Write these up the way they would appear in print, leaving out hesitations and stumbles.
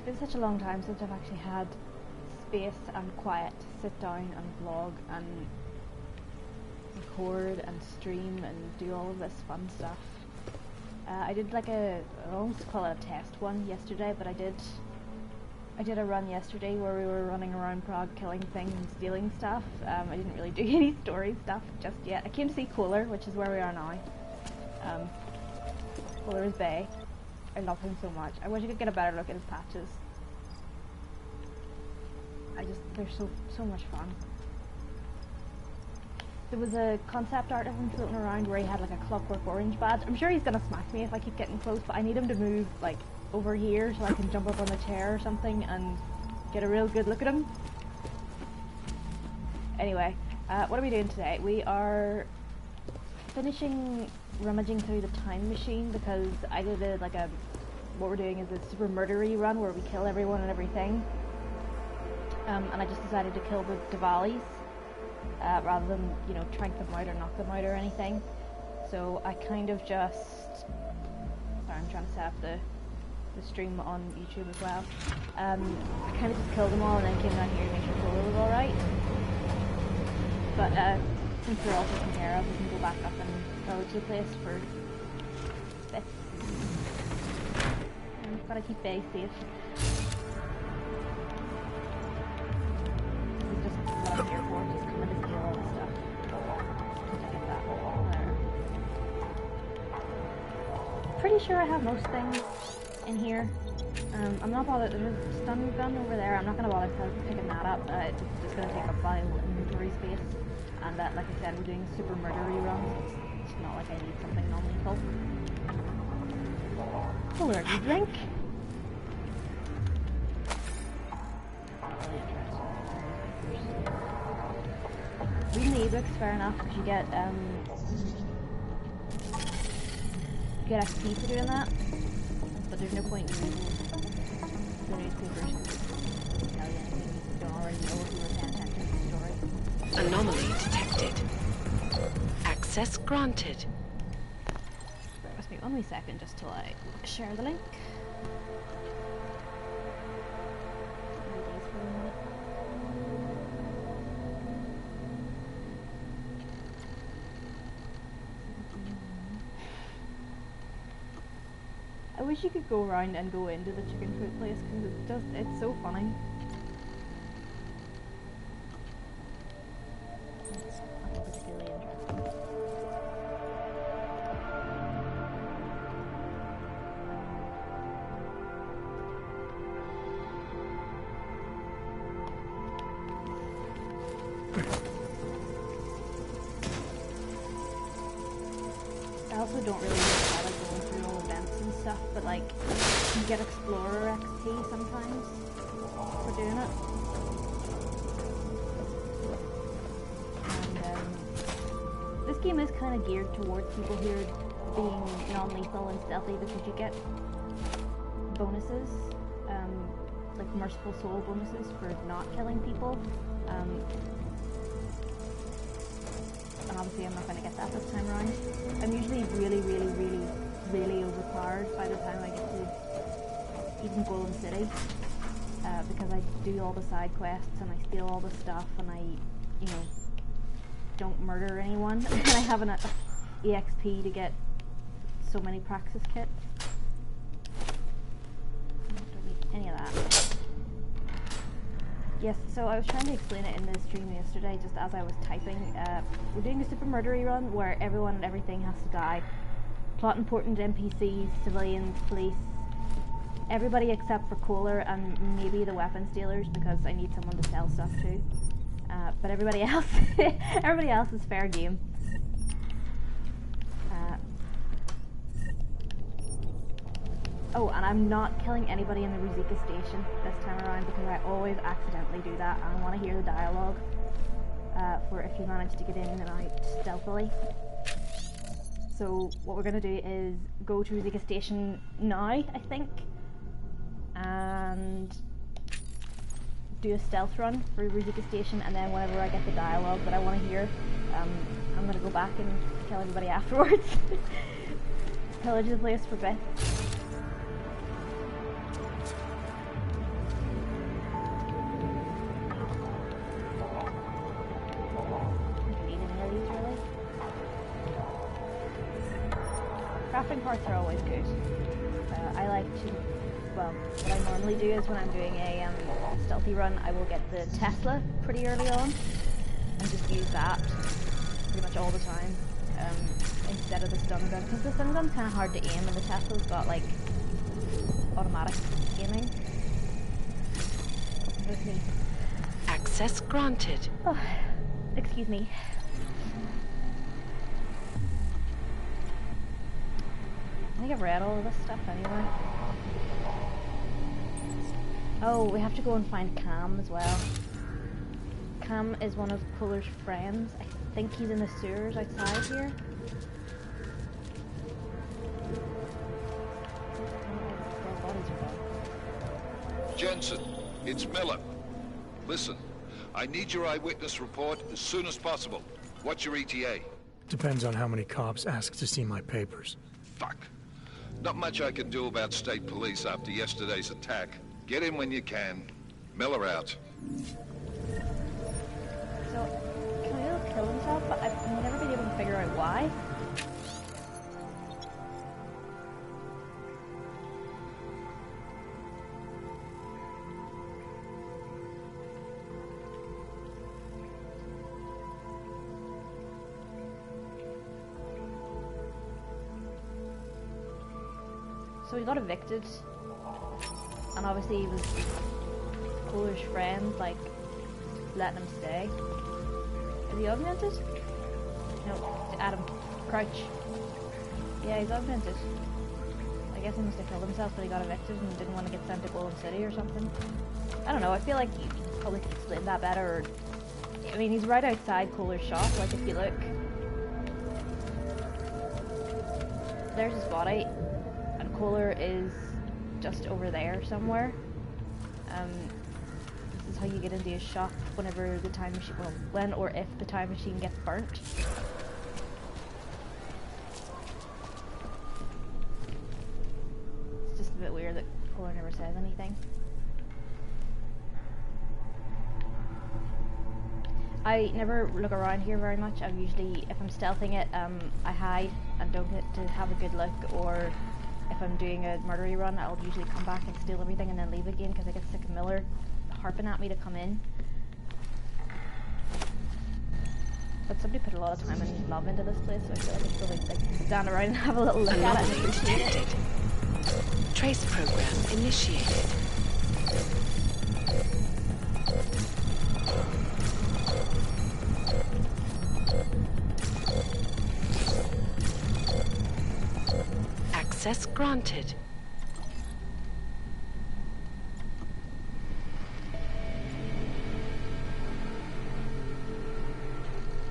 been such a long time since I've actually had space and quiet to sit down and vlog and record and stream and do all of this fun stuff. I did like I almost call it a test one yesterday, but I did a run yesterday where we were running around Prague killing things and stealing stuff. I didn't really do any story stuff just yet. I came to see Kohler, which is where we are now. Kohler's Bay. I love him so much. I wish I could get a better look at his patches. They're so much fun. There was a concept art of him floating around where he had like a clockwork orange badge. I'm sure he's gonna smack me if I keep getting close, but I need him to move like over here so I can jump up on the chair or something and get a real good look at him. Anyway, what are we doing today? We are finishing rummaging through the time machine because I did what we're doing is a super murdery run where we kill everyone and everything. And I just decided to kill the Diwalis rather than, you know, trank them out or knock them out or anything. So I kind of just... Sorry, I'm trying to set up the stream on YouTube as well. I kind of just killed them all and then came down here to make sure Kohler was alright. But since they're all taken care of, we can go back up and pillage the place for bits. And we've got to keep Bay safe. This is just what I'm here for, just coming to steal all this stuff. To get that all there. Pretty sure I have most things in here. I'm not bothered. There's a stun gun over there. I'm not going to bother picking that up. It's just going to take up my inventory space. And like I said, we're doing super murdery runs. It's not like I need something non-lethal. Kohler, do you drink? Reading the ebooks, fair enough, because you get XP for doing that. But there's no point in reading the newspapers because they tell you anything you don't already know if you were paying attention to the story. Anomaly detected. Access granted. Bear with me 1 wee second just till I share the link. I wish you could go around and go into the chicken food place because it's so funny. It's not particularly interesting. I also don't really bother going through all events and stuff, but like, you get Explorer XP sometimes for doing it. And this game is kind of geared towards people who are being non-lethal and stealthy because you get bonuses, like Merciful Soul bonuses for not killing people. And obviously I'm not going to get that this time around. I'm usually really overpowered by the time I get to even Golem City, because I do all the side quests and I steal all the stuff and I, you know, don't murder anyone, and I have enough EXP to get so many praxis kits. I don't need any of that. Yes, so I was trying to explain it in the stream yesterday, just as I was typing. We're doing a super murdery run where everyone and everything has to die. Plot important NPCs, civilians, police, everybody except for Kohler and maybe the weapons dealers because I need someone to sell stuff to. But everybody else, everybody else is fair game. Oh, and I'm not killing anybody in the Ruzicka station this time around because I always accidentally do that and I want to hear the dialogue for if you manage to get in and out stealthily. So what we're going to do is go to Ruzicka station now, I think, and do a stealth run for Ruzicka station, and then whenever I get the dialogue that I want to hear, I'm going to go back and kill everybody afterwards. Pillage the place for bits. crafting parts are always good. I like to, well, what I normally do is when I'm doing a stealthy run, I will get the Tesla pretty early on and just use that pretty much all the time instead of the stun gun, because the stun gun's kind of hard to aim and the Tesla's got like automatic aiming. With me. Access granted. Oh, excuse me. I think I've read all of this stuff anyway. Oh, we have to go and find Cam as well. Cam is one of Puller's friends. I think he's in the sewers outside here. Jensen, it's Miller. Listen, I need your eyewitness report as soon as possible. What's your ETA? Depends on how many cops ask to see my papers. Fuck. Not much I can do about state police after yesterday's attack. Get in when you can. Miller out. So, Camille killed himself, but I've never been able to figure out why. So he got evicted, and obviously he was Puller's friends, like, letting him stay. Is he augmented? No, Adam. Crouch. Yeah, he's augmented. I guess he must have killed himself, but he got evicted and didn't want to get sent to Golem City or something. I don't know, I feel like you probably could explain that better, or... I mean, he's right outside Kohler's shop, like, if you look. There's his body. Kohler is just over there somewhere. This is how you get into his shop whenever the time machine, well, when or if the time machine gets burnt. It's just a bit weird that Kohler never says anything. I never look around here very much. I'm usually, if I'm stealthing it, I hide and don't get to have a good look, or if I'm doing a murdery run, I'll usually come back and steal everything and then leave again because I get sick of Miller harping at me to come in. But somebody put a lot of time and love into this place, so I feel like it's really like stand around and have a little look at it and appreciate it. Trace program initiated. Access granted.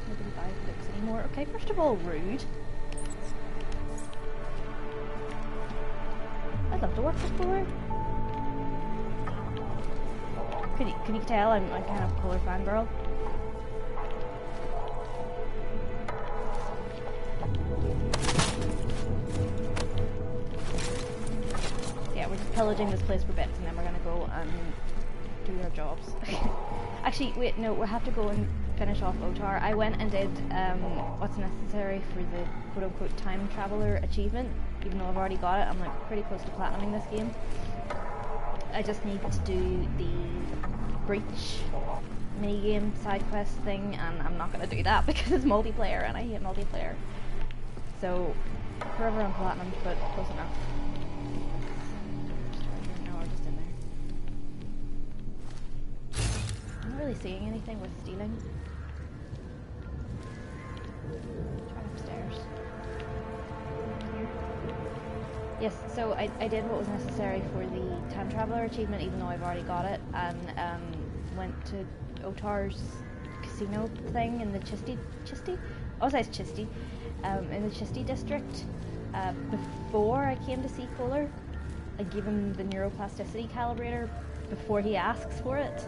Nobody buys books anymore. Okay, first of all, rude. I'd love to work with Kohler. Can you tell I'm kind of a Kohler fangirl? Pillaging this place for bits, and then we're gonna go and do our jobs. Actually, wait, no, we have to go and finish off Otar. I went and did what's necessary for the quote-unquote time traveler achievement, even though I've already got it. I'm like pretty close to platinuming this game. I just need to do the breach minigame side quest thing, and I'm not gonna do that because it's multiplayer, and I hate multiplayer. So, forever on platinum, but close enough. Really seeing anything with stealing. Try upstairs. Yes, so I did what was necessary for the time traveler achievement, even though I've already got it, and went to Otar's casino thing in the Chisty? Oh, it's Chisty. In the Chisty district. Before I came to see Kohler, I gave him the neuroplasticity calibrator before he asks for it.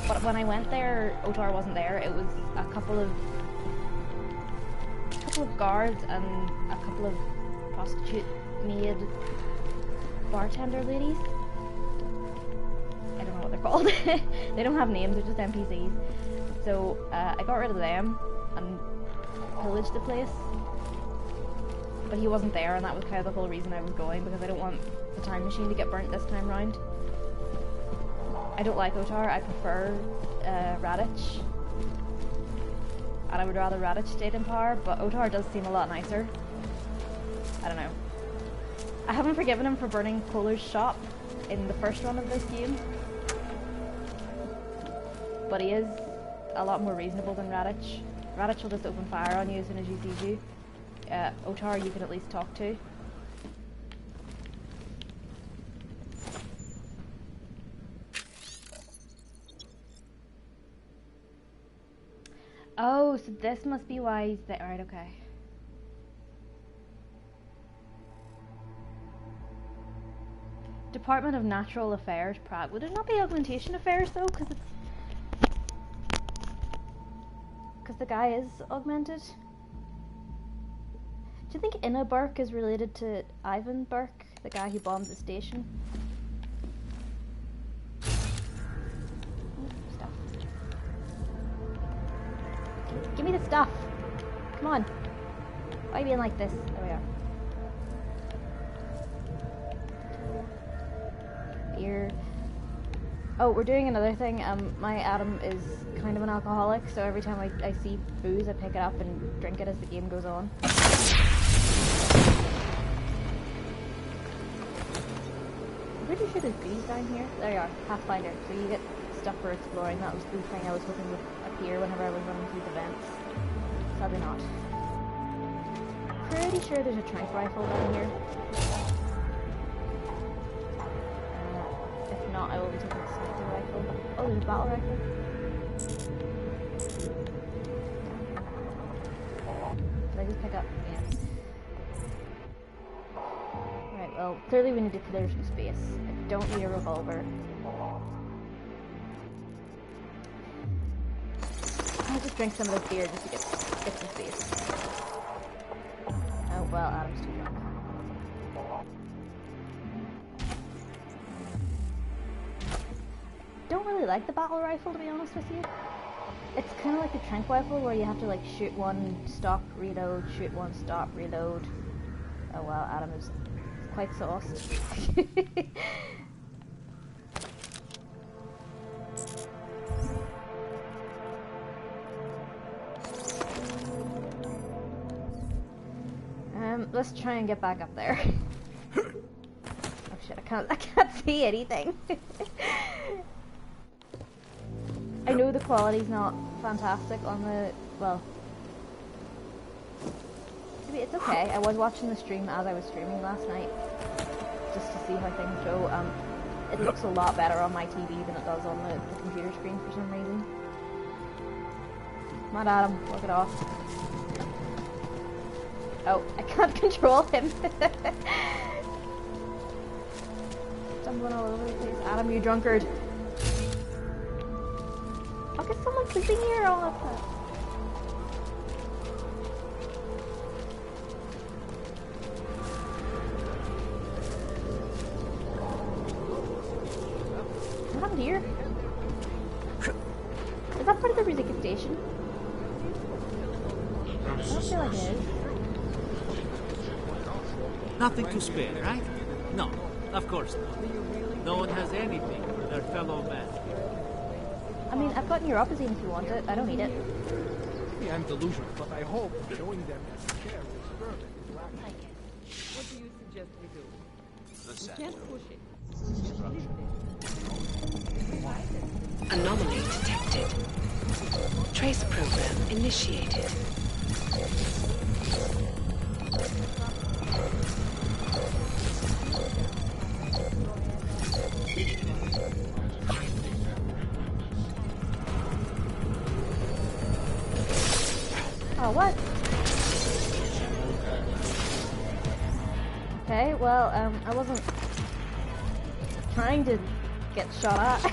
But when I went there, Otar wasn't there. It was a couple of guards and a couple of prostitute maid bartender ladies. I don't know what they're called. They don't have names, they're just NPCs. So I got rid of them and pillage the place. But he wasn't there, and that was kind of the whole reason I was going, because I don't want the time machine to get burnt this time round. I don't like Otar, I prefer Radich. And I would rather Radich stayed in power, but Otar does seem a lot nicer. I don't know. I haven't forgiven him for burning Polar's shop in the first run of this game. But he is a lot more reasonable than Radich. Radich will just open fire on you as soon as he sees you. Otar you can at least talk to. Oh, so this must be why he's there. Alright, okay. Department of Natural Affairs, Prague. Would it not be Augmentation Affairs though? Because the guy is augmented. Do you think Inna Burke is related to Ivan Burke, the guy who bombed the station? Stuff. Give me the stuff! Come on! Why are you being like this? There we are. Beer. Oh, we're doing another thing. My Adam is kind of an alcoholic, so every time I see booze, I pick it up and drink it as the game goes on. Pretty sure there's bees down here. There you are, Pathfinder. So you get stuff for exploring. That was the thing I was hoping would appear whenever I was running through the vents. Sadly not. Pretty sure there's a trank rifle down here. If not, I will be taking a sniper rifle. Oh, there's a battle rifle. Did I just pick up? Yeah. Right, well, clearly we need to clear some space. I don't need a revolver. I'll just drink some of this beer just to get some space. Oh, well, Adam's too drunk. Don't really like the battle rifle, to be honest with you. It's kind of like the trank rifle where you have to like shoot one, stop, reload, shoot one, stop, reload. Oh wow, Adam is quite sauced. Let's try and get back up there. Oh shit, I can't see anything. I know the quality's not fantastic on the, well, maybe it's okay. I was watching the stream as I was streaming last night, just to see how things go. It looks a lot better on my TV than it does on the computer screen for some reason. Come on, Adam, look it off. Oh, I can't control him. Stumbling all over the place. Adam, you drunkard. Look, is someone sleeping here all of that? What happened here? Is that part of the ruzicka station? I don't feel like it is. Nothing to spare, right? No, of course not. No one has anything for their fellow man. I mean, I've gotten your opposite if you want it. I don't need it. Yeah, I'm delusional, but I hope showing them this care is perfect. What do you suggest we do? We can't push it. Anomaly detected. Trace program initiated. Oh, what? Okay, well, I wasn't trying to get shot at.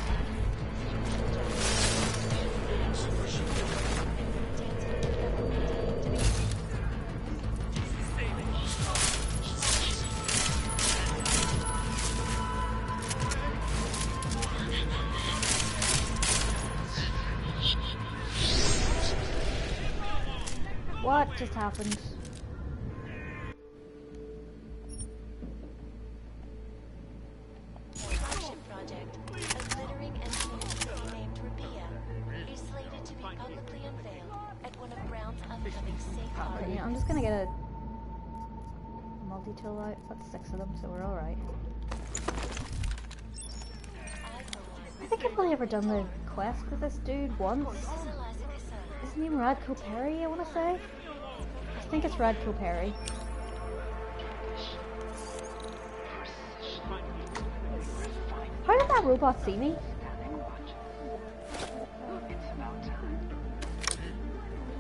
What just happened? Flagship project, a glittering engineered city named Rabia, is slated to be publicly unveiled at one of Brown's upcoming safe harbor. Okay, I'm just gonna get a multi-tool out. That's 6 of them, so we're alright. I think I've only ever done the quest with this dude once. Is his name Radko Perry, I want to say? I think it's Radko Perry. How did that robot see me?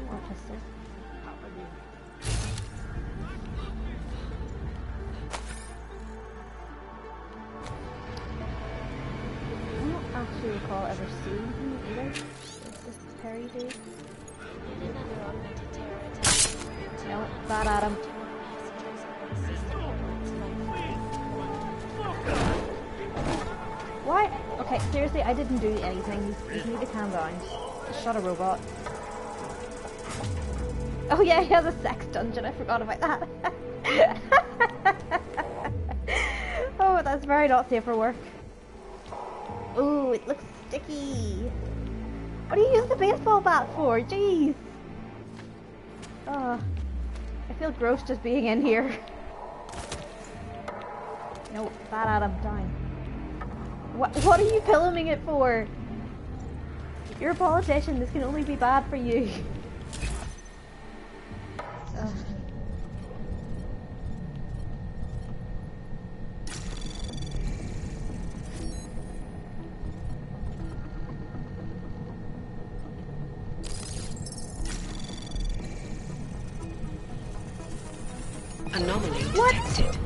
Or pistol. I don't actually recall ever seeing him either. Is this Perry dude? In another augmented terror attack, No, bad Adam. What? Okay, seriously, I didn't do anything. You need to calm down. Just shot a robot. Oh yeah, he has a sex dungeon. I forgot about that. Oh, that's very not safe for work. Ooh, it looks sticky. What do you use the baseball bat for? Jeez. Oh, I feel gross just being in here. No, bad Adam, down. What are you filming it for? You're a politician, this can only be bad for you. Ugh. Anomaly What? detected.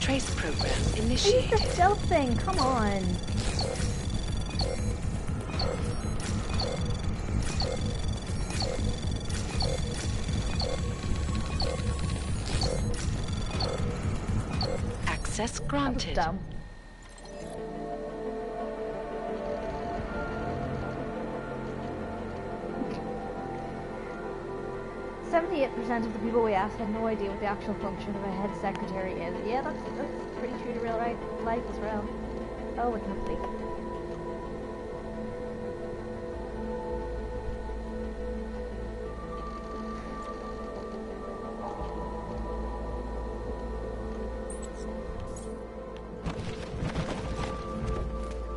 Trace program I used initiated. the stealth thing, come on. Access That was granted. dumb. %78% of the people we asked had no idea what the actual function of a head secretary is. Yeah, that's pretty true to real life as well. Oh, we can't speak.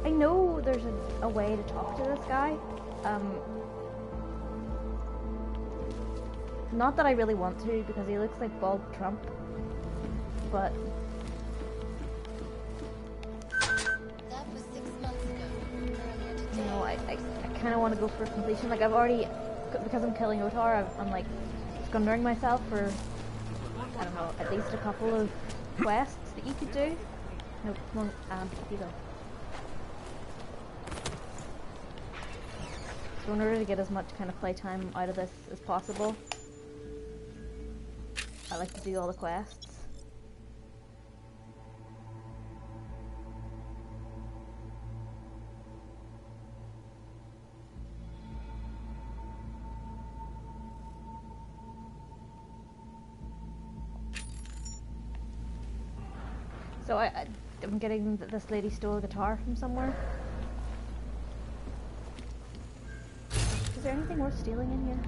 I know there's a way to talk to this guy. Not that I really want to, because he looks like bald Trump. But That was 6 months ago. Earlier today. you know, I kind of want to go for completion. Like I've already, because I'm killing Otar, I'm like squandering myself for, I don't know, at least a couple of quests that you could do. No, come on, you go. So in order to get as much kind of playtime out of this as possible, I like to do all the quests. So I'm getting that this lady stole a guitar from somewhere. Is there anything worth stealing in here?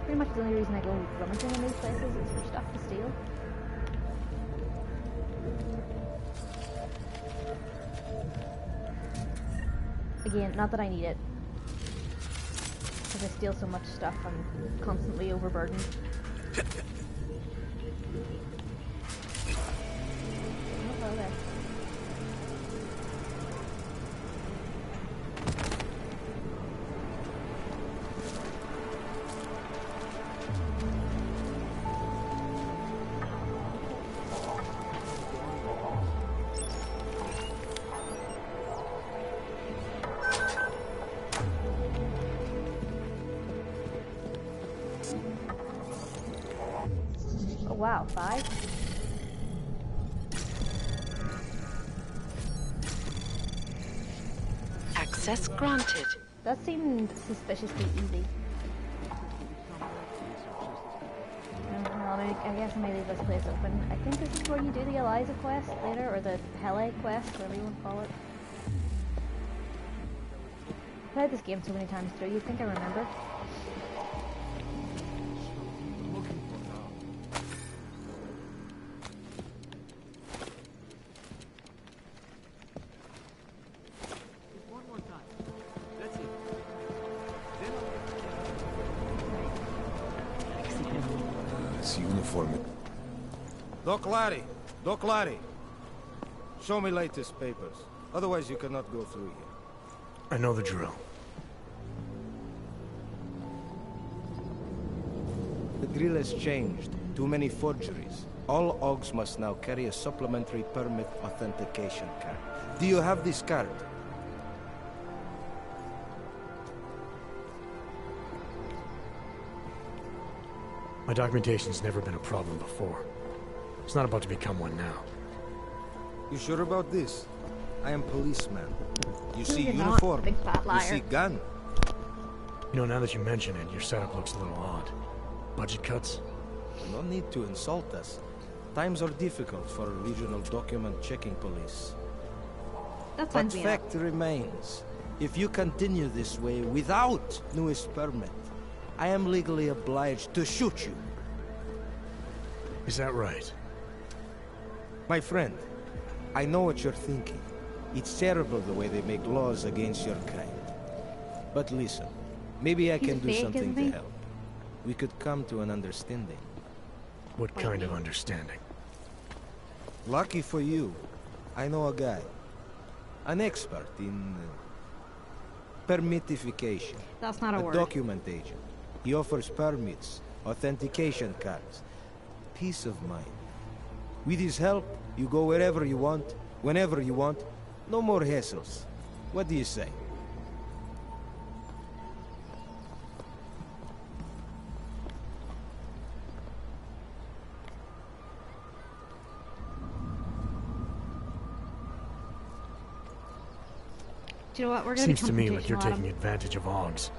Pretty much the only reason I go rummaging in these places is for stuff to steal. Again, not that I need it. Because I steal so much stuff, I'm constantly overburdened. Oh, hello there. Wow, 5? Access granted. That seemed suspiciously easy. I guess I may leave this place open. I think this is where you do the Eliza quest later, or the Pele quest, whatever you want to call it. I've played this game so many times through, you'd think I remember. One more time. That's it. This uniform. Doc Larry. Show me latest papers. Otherwise you cannot go through here. I know the drill. The drill has changed. Too many forgeries. All OGs must now carry a supplementary permit authentication card. Do you have this card? My documentation's never been a problem before. It's not about to become one now. You sure about this? I am policeman. You see You're not, uniform. big fat You liar. see gun. You know, now that you mention it, your setup looks a little odd. Budget cuts? No need to insult us. Times are difficult for a regional document checking police. That's But fine. fact remains, if you continue this way without newest permit, I am legally obliged to shoot you. Is that right? My friend, I know what you're thinking. It's terrible the way they make laws against your kind. But listen, maybe I He's can do fake, something isn't to he? help. We could come to an understanding. What kind of understanding? Lucky for you, I know a guy. An expert in permitification. That's not a word. Document agent. He offers permits, authentication cards, peace of mind. With his help, you go wherever you want, whenever you want. No more hassles. What do you say? Do you know what? We're gonna Seems be to me like you're confrontational, Adam. taking advantage of OGs,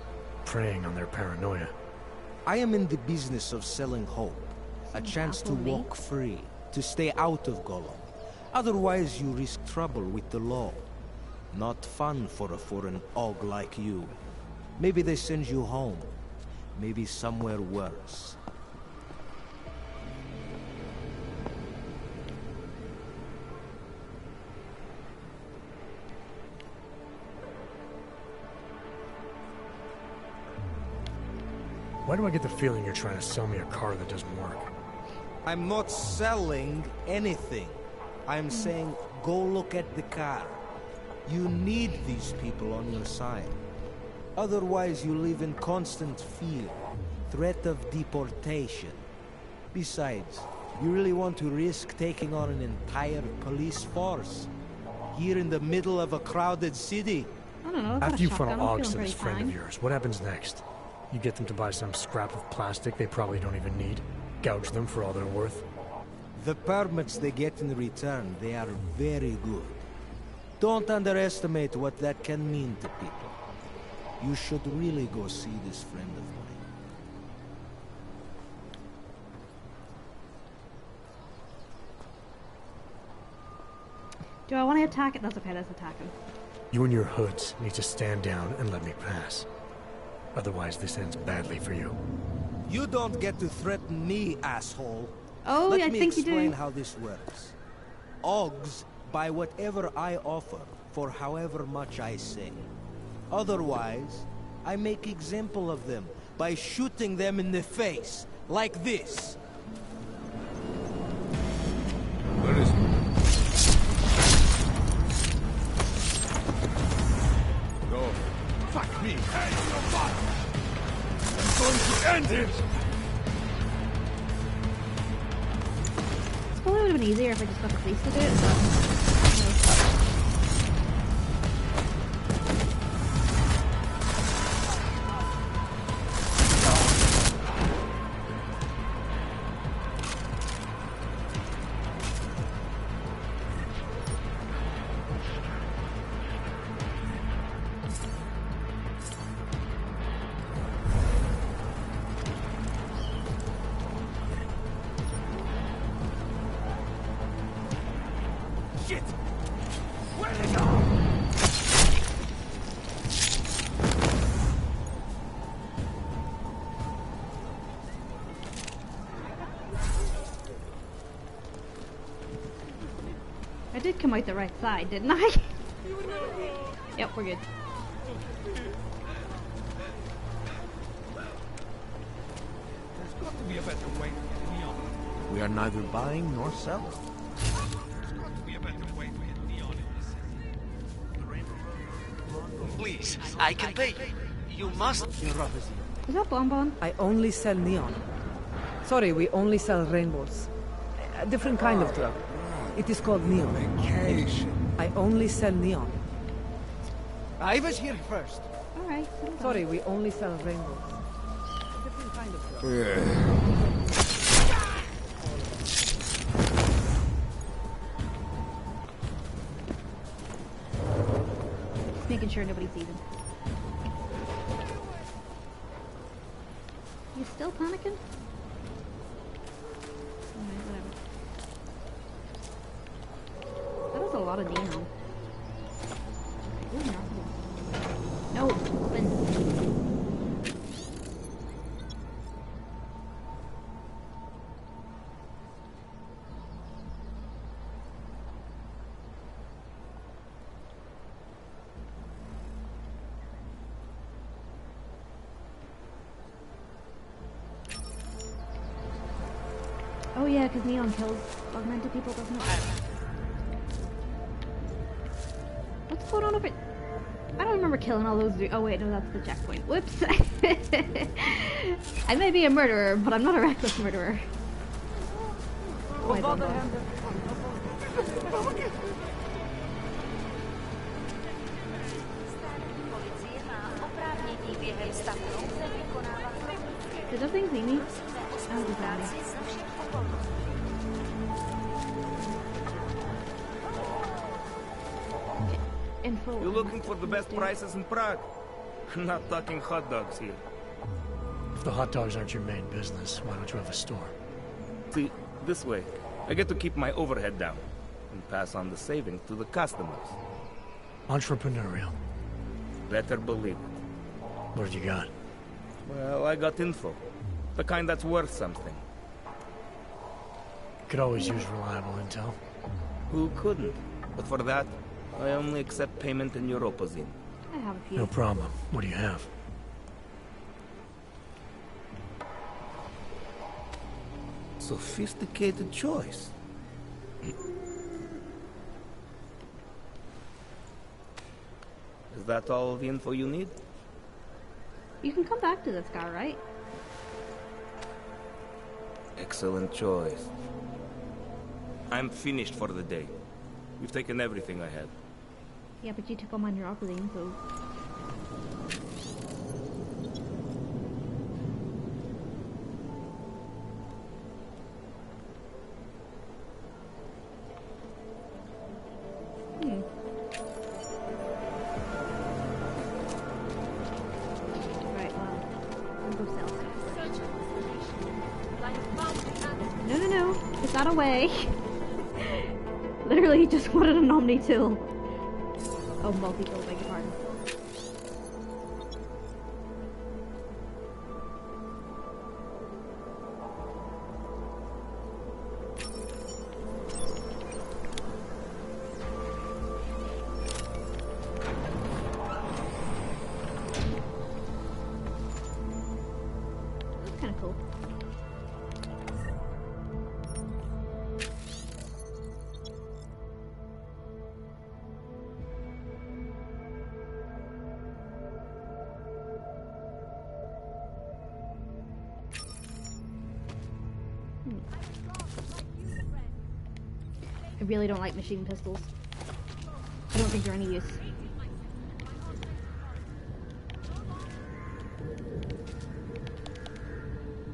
preying on their paranoia. I am in the business of selling hope. A chance to Apple walk free, to stay out of Golem. Otherwise you risk trouble with the law. Not fun for a foreign OG like you. Maybe they send you home. Maybe somewhere worse. Why do I get the feeling you're trying to sell me a car that doesn't work? I'm not selling anything. I'm saying go look at the car. You need these people on your side. Otherwise you live in constant fear, threat of deportation. Besides, you really want to risk taking on an entire police force? Here in the middle of a crowded city? I don't know. I've got After a you shotgun, funnel I'm OGs feeling to this pretty friend fine. of yours, what happens next? You get them to buy some scrap of plastic they probably don't even need, gouge them for all they're worth. The permits they get in return, they are very good. Don't underestimate what that can mean to people. You should really go see this friend of mine. Do I want to attack it? That's okay, let's attack him. You and your hoods need to stand down and let me pass. Otherwise, this ends badly for you. You don't get to threaten me, asshole. Oh, Let I me think you do. explain how this works. OGs buy whatever I offer for however much I say. Otherwise, I make example of them by shooting them in the face, like this. Where is he? Go. Fuck me, hey, your butt! I'm going to end it! This probably would have been easier if I just got the police to do it, but... Shit! Where'd they go? I did come out the right side, didn't I? Yep, we're good. There's got to be a better way to get neon. We are neither buying nor selling. There's got to be a better way to get neon in this city. Please, I can pay. You must. Is that Bonbon? I only sell neon. Sorry, we only sell rainbows. A different kind of drug. It is called neon. Vacation. I only sell neon. I was here first. Alright. Sorry, we only sell rainbows. A different kind of drug. Just making sure nobody sees him. You still panicking? Alright, whatever. That was a lot of neon. Ooh, no. No, open. Oh yeah, because neon kills augmented people, doesn't it? What's going on over? I don't remember killing all those. Oh wait, no, that's the checkpoint. Whoops. I may be a murderer, but I'm not a reckless murderer. Oh, I don't know. Did that thing see me? Oh, it's bad. You're looking for the best prices in Prague? Not talking hot dogs here. If the hot dogs aren't your main business, why don't you have a store? See, this way, I get to keep my overhead down and pass on the savings to the customers. Entrepreneurial. Better believe it. What have you got? Well, I got info. The kind that's worth something. Could always use reliable intel. Who couldn't? But for that, I only accept payment in Europozine. I have a few. No problem. What do you have? Sophisticated choice. Is that all the info you need? You can come back to this guy, right? Excellent choice. I'm finished for the day. You've taken everything I had. Yeah, but you took all my neuropathy, so... Right, well, I'll go sell. No, it's not away. Literally just wanted an Omni tool. Oh, multi-tool, beg your pardon. That's kind of cool. I really don't like machine pistols. I don't think they're any use.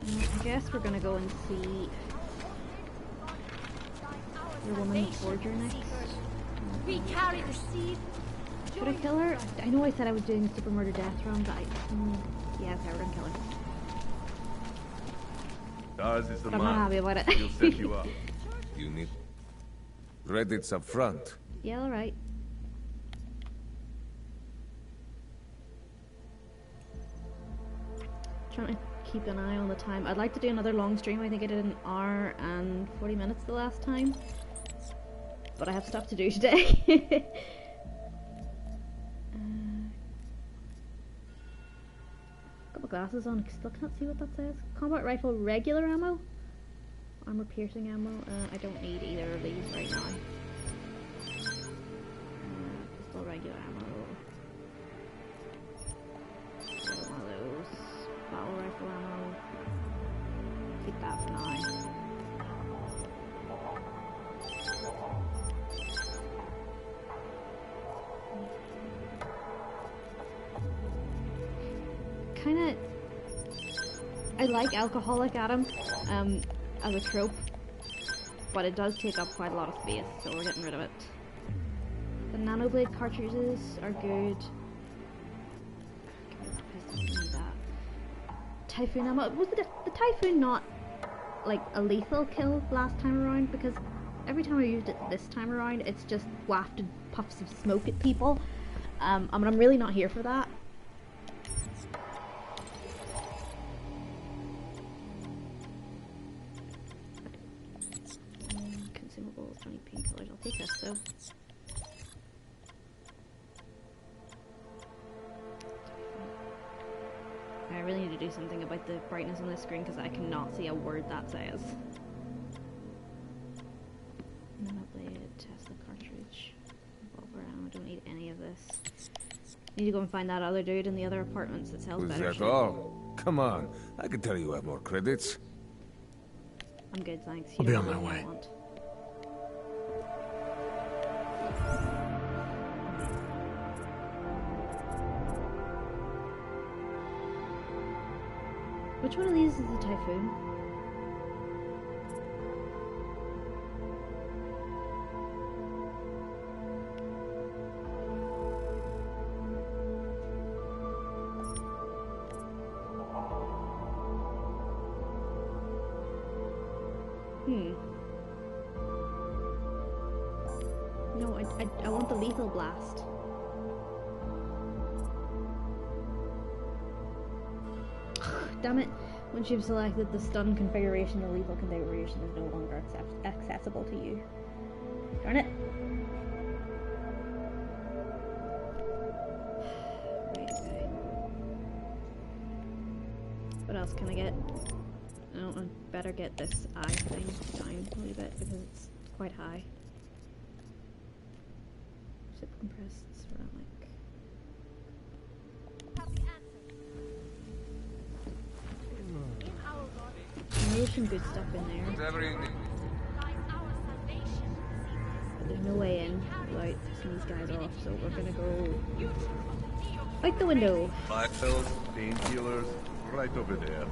I guess we're gonna go and see the woman forger next. We carry the seed. Should I kill her? I know I said I was doing super murder death run, but yeah, okay, we're gonna kill her. Ours is the But I'm not happy about it. He'll set you up. You need... Credits up front. Yeah, alright. Trying to keep an eye on the time. I'd like to do another long stream. I think I did an hour and 40 minutes the last time. But I have stuff to do today. Got my glasses on because I still can't see what that says. Combat rifle, regular ammo? Armor piercing ammo? I don't need either of these right now. Pistol regular ammo. One of those. Battle rifle ammo. Keep that for now. Kinda... I like Alcoholic Adam as a trope, but it does take up quite a lot of space, so we're getting rid of it. The nanoblade cartridges are good. Typhoon ammo. Was the Typhoon not like a lethal kill last time around? Because every time I used it this time around, it's just wafted puffs of smoke at people. I mean, I'm really not here for that. Consumables, 20 painkillers. I'll take this though. I really need to do something about the brightness on this screen because I cannot see a word that says. Nanoblade, Tesla cartridge, revolver ammo. I don't need any of this. Need to go and find that other dude in the other apartments that sells better Was shit. that all? Come on, I can tell you have more credits. I'm good, thanks. I'll be on my way. Which one of these is the Typhoon? No, I want the lethal blast. Damn it. Once you've selected the stun configuration, the lethal configuration is no longer accessible to you. Darn it. Right, okay. What else can I get? Oh, I better get this eye thing down a little bit because it's quite high. Zip compressed ceramic. There's some good stuff in there. But there's no way in without pissing these guys off, so we're gonna go out the window. Vitals, painkillers, right over there.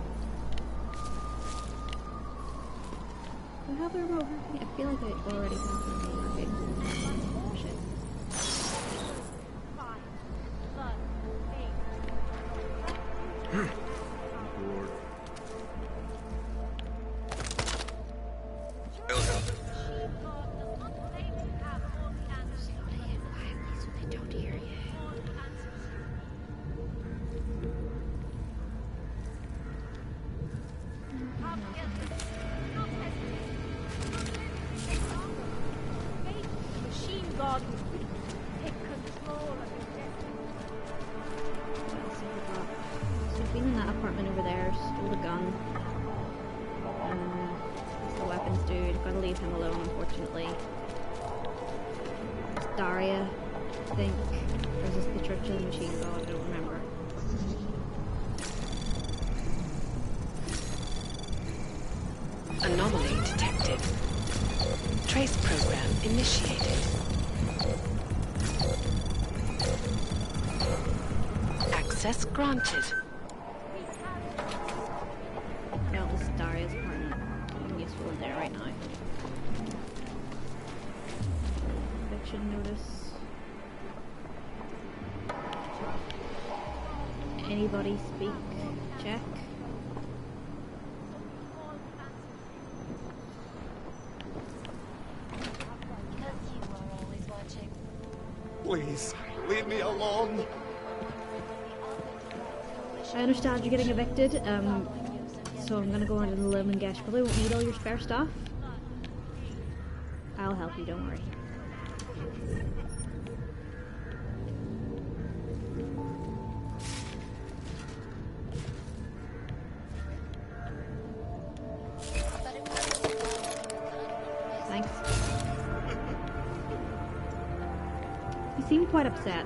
Do I have a remote marking? I feel like I already have a remote marking. Oh shit. Anomaly detected. Trace program initiated. Access granted. No, this Daria's apartment. I'm useful in there right now. Eviction notice. Anybody speak? Check. Please, leave me alone. I understand you're getting evicted, so I'm gonna go on to the limb and guess you probably won't need all your spare stuff. I'll help you, don't worry. Thanks. You seem quite upset.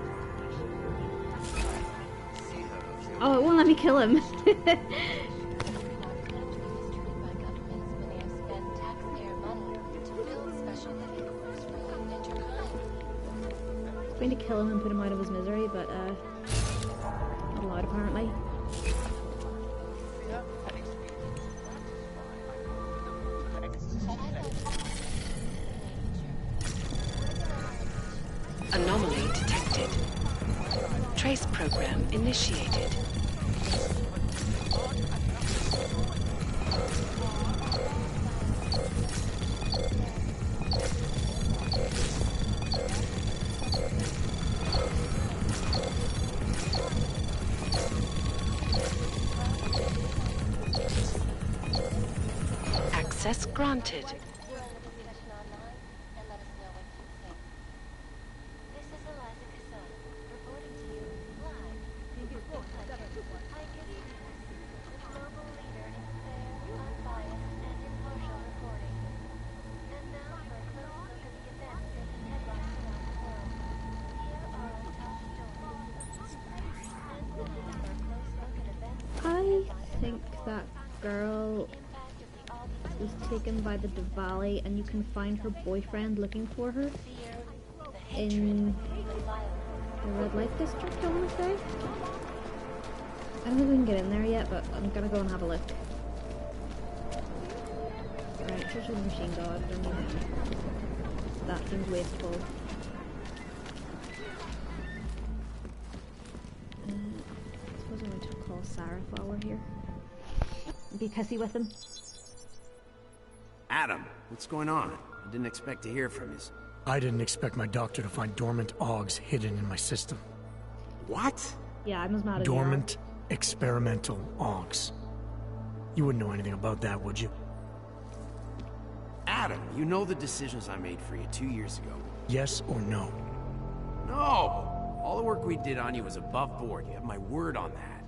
Oh, it won't let me kill him. Going to kill him and put him out of his misery, but not allowed apparently. Anomaly detected. Trace program initiated. Access granted. I think that girl was taken by the Diwali, and you can find her boyfriend looking for her in the red light district, I want to say. I don't think we can get in there yet, but I'm gonna go and have a look. Right, church with machine god, don't need that. That seems wasteful. I suppose I'm going to call Sarah while we're here. Be pissy with him. Adam, what's going on? I didn't expect to hear from you. I didn't expect my doctor to find dormant augs hidden in my system. What? Yeah, I'm as mad as Dormant experimental augs. You wouldn't know anything about that, would you? Adam, you know the decisions I made for you 2 years ago. Yes or no? No! All the work we did on you was above board. You have my word on that.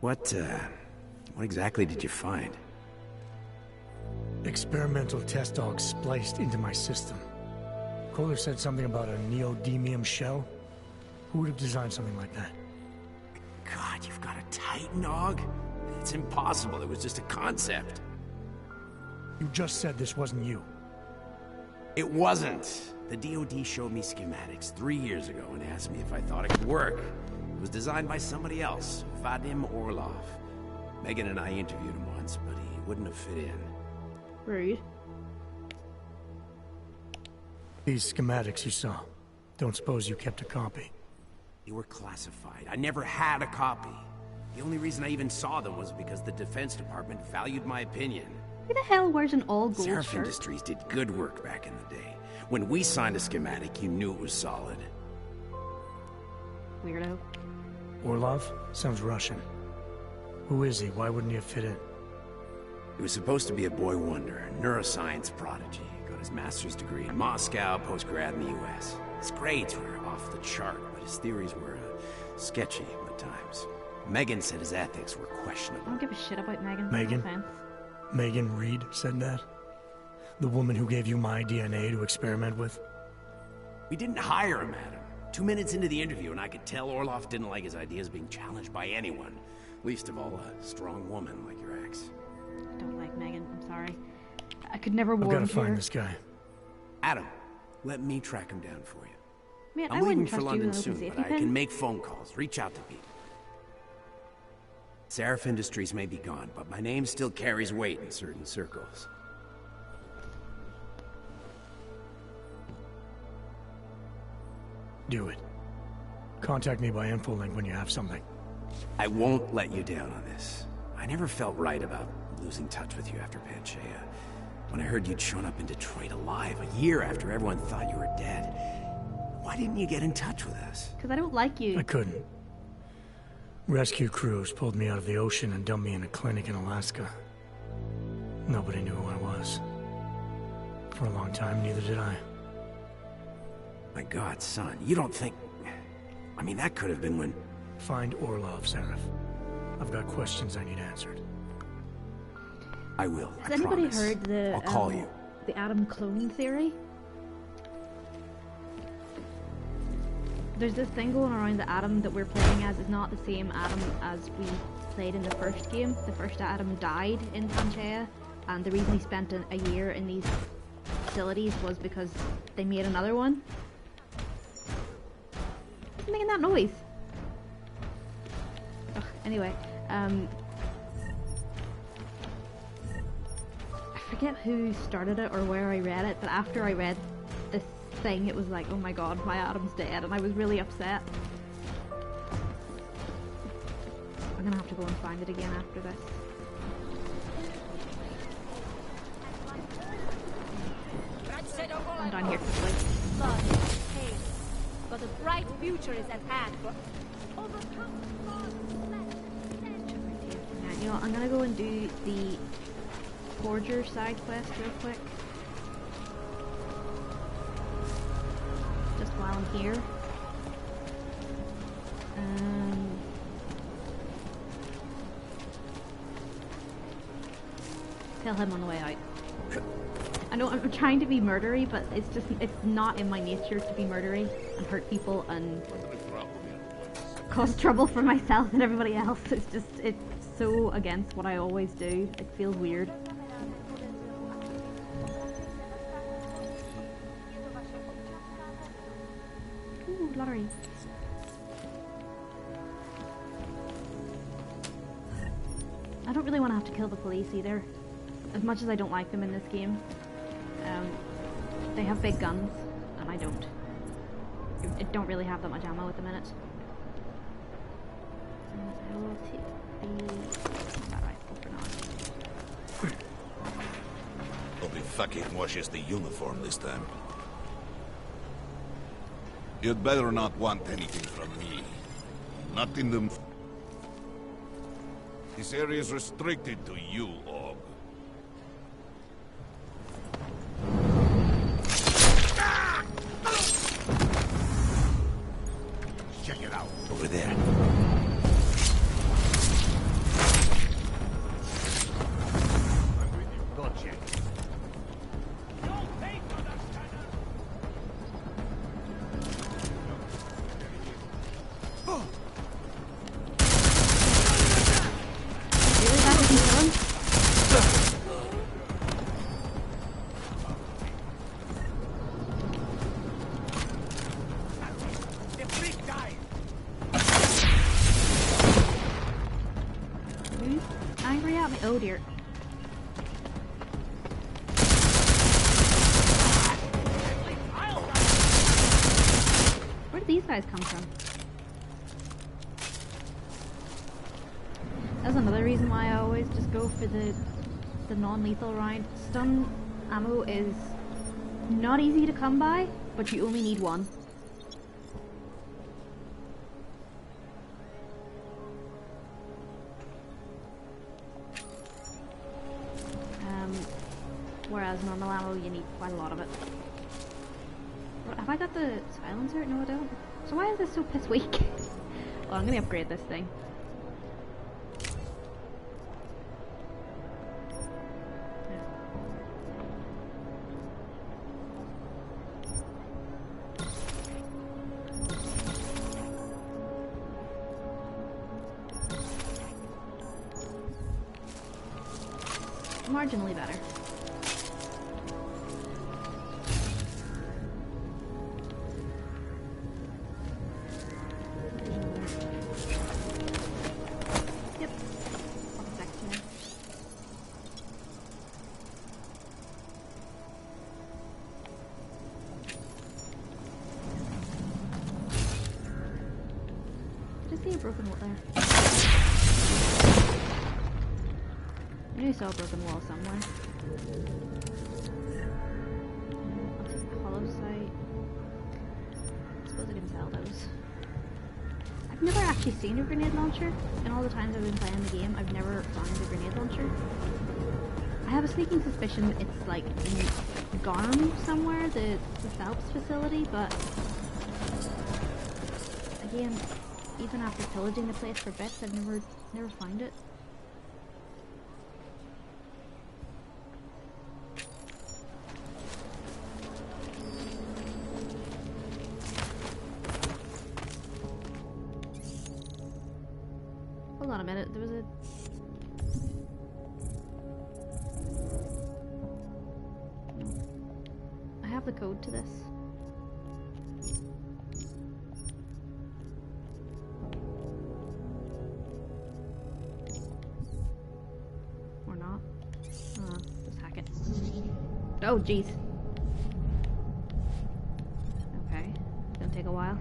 What exactly did you find? Experimental test dogs spliced into my system. Kohler said something about a neodymium shell. Who would have designed something like that? God, you've got a Titan dog? It's impossible. It was just a concept. You just said this wasn't you. It wasn't. The DoD showed me schematics 3 years ago and asked me if I thought it could work. It was designed by somebody else, Vadim Orlov. Megan and I interviewed him once, but he wouldn't have fit in. Rude. These schematics you saw. Don't suppose you kept a copy? They were classified. I never had a copy. The only reason I even saw them was because the Defense Department valued my opinion. Who the hell wears an all-gold Seraph shirt? Industries did good work back in the day. When we signed a schematic, you knew it was solid. Weirdo. Orlov? Sounds Russian. Who is he? Why wouldn't he have fit in? He was supposed to be a boy wonder, a neuroscience prodigy. Got his master's degree in Moscow, post-grad in the US. His grades were off the chart, but his theories were sketchy at times. Megan said his ethics were questionable. I don't give a shit about Megan. Megan? No offense. Megan Reed said that? The woman who gave you my DNA to experiment with? We didn't hire him, Adam. 2 minutes into the interview, and I could tell Orlov didn't like his ideas being challenged by anyone. Least of all, a strong woman like your ex. I don't like Megan. I'm sorry. I could never warn I've got to her. find this guy. Adam, let me track him down for you. Man, I'm I leaving wouldn't for trust London you with an soon, open but safety I pin. can make phone calls, reach out to people. Seraph Industries may be gone, but my name still carries weight in certain circles. Do it. Contact me by infolink when you have something. I won't let you down on this. I never felt right about losing touch with you after Panchaea. When I heard you'd shown up in Detroit alive, a year after everyone thought you were dead, Why didn't you get in touch with us? Because I don't like you. I couldn't. Rescue crews pulled me out of the ocean and dumped me in a clinic in Alaska. Nobody knew who I was. For a long time, neither did I. My God, son, you don't think... I mean, that could have been when... Find Orlov, Seraph. I've got questions I need answered. I will, Has anybody heard the... I'll call you. The Adam clone theory? There's this thing going around that Adam that we're playing as is not the same Adam as we played in the first game. The first Adam died in Panchaea, and the reason he spent a year in these facilities was because they made another one. Who's making that noise? Ugh, anyway, I forget who started it or where I read it, but after I read this thing, it was like, oh my god, my Adam's dead, and I was really upset. I'm gonna have to go and find it again after this. I'm down here quickly. Blood, pain, but a bright future is at hand for Yeah, you know what, I'm gonna go and do the Forger side quest real quick. Just while I'm here. Kill him on the way out. I know I'm trying to be murdery, but it's just, it's not in my nature to be murdery and hurt people and cause trouble for myself and everybody else. It's just, it's so against what I always do. It feels weird. Ooh, lottery. I don't really want to have to kill the police either. As much as I don't like them in this game. They have big guns, and I don't. I don't really have that much ammo at the minute. I will take that rifle for now. Hope he fucking washes the uniform this time. You'd better not want anything from me. Not in them. This area is restricted to you, Og. Check it out. Over there. Gotcha. Oh dear. Where did these guys come from? That's another reason why I always just go for the non-lethal round. Stun ammo is not easy to come by, but you only need one. Whereas normal ammo, you need quite a lot of it. Have I got the silencer? No, I don't. So why is this so piss weak? Oh, I'm gonna upgrade this thing. Marginally better. Yep. Did I see a broken wall there? I knew I saw a broken wall somewhere. Hollow sight. actually seen a grenade launcher. In all the times I've been playing the game, I've never found a grenade launcher. I have a sneaking suspicion it's like in Garm somewhere, the Phelps facility, but again, even after pillaging the place for bits, I've never found it. Hold on a minute, there was a... I have the code to this. Or not. Just hack it. Oh, jeez. Okay, it's gonna take a while.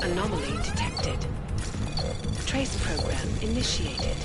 Anomaly detected. Trace program initiated.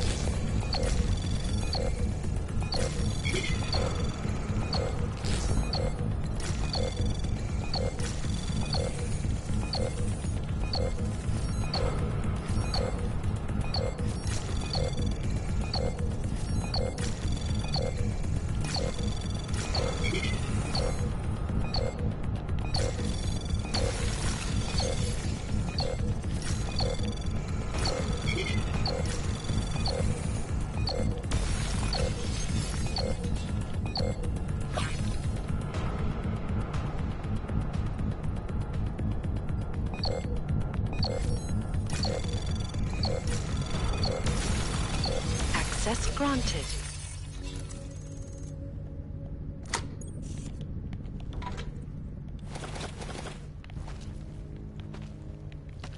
Access granted.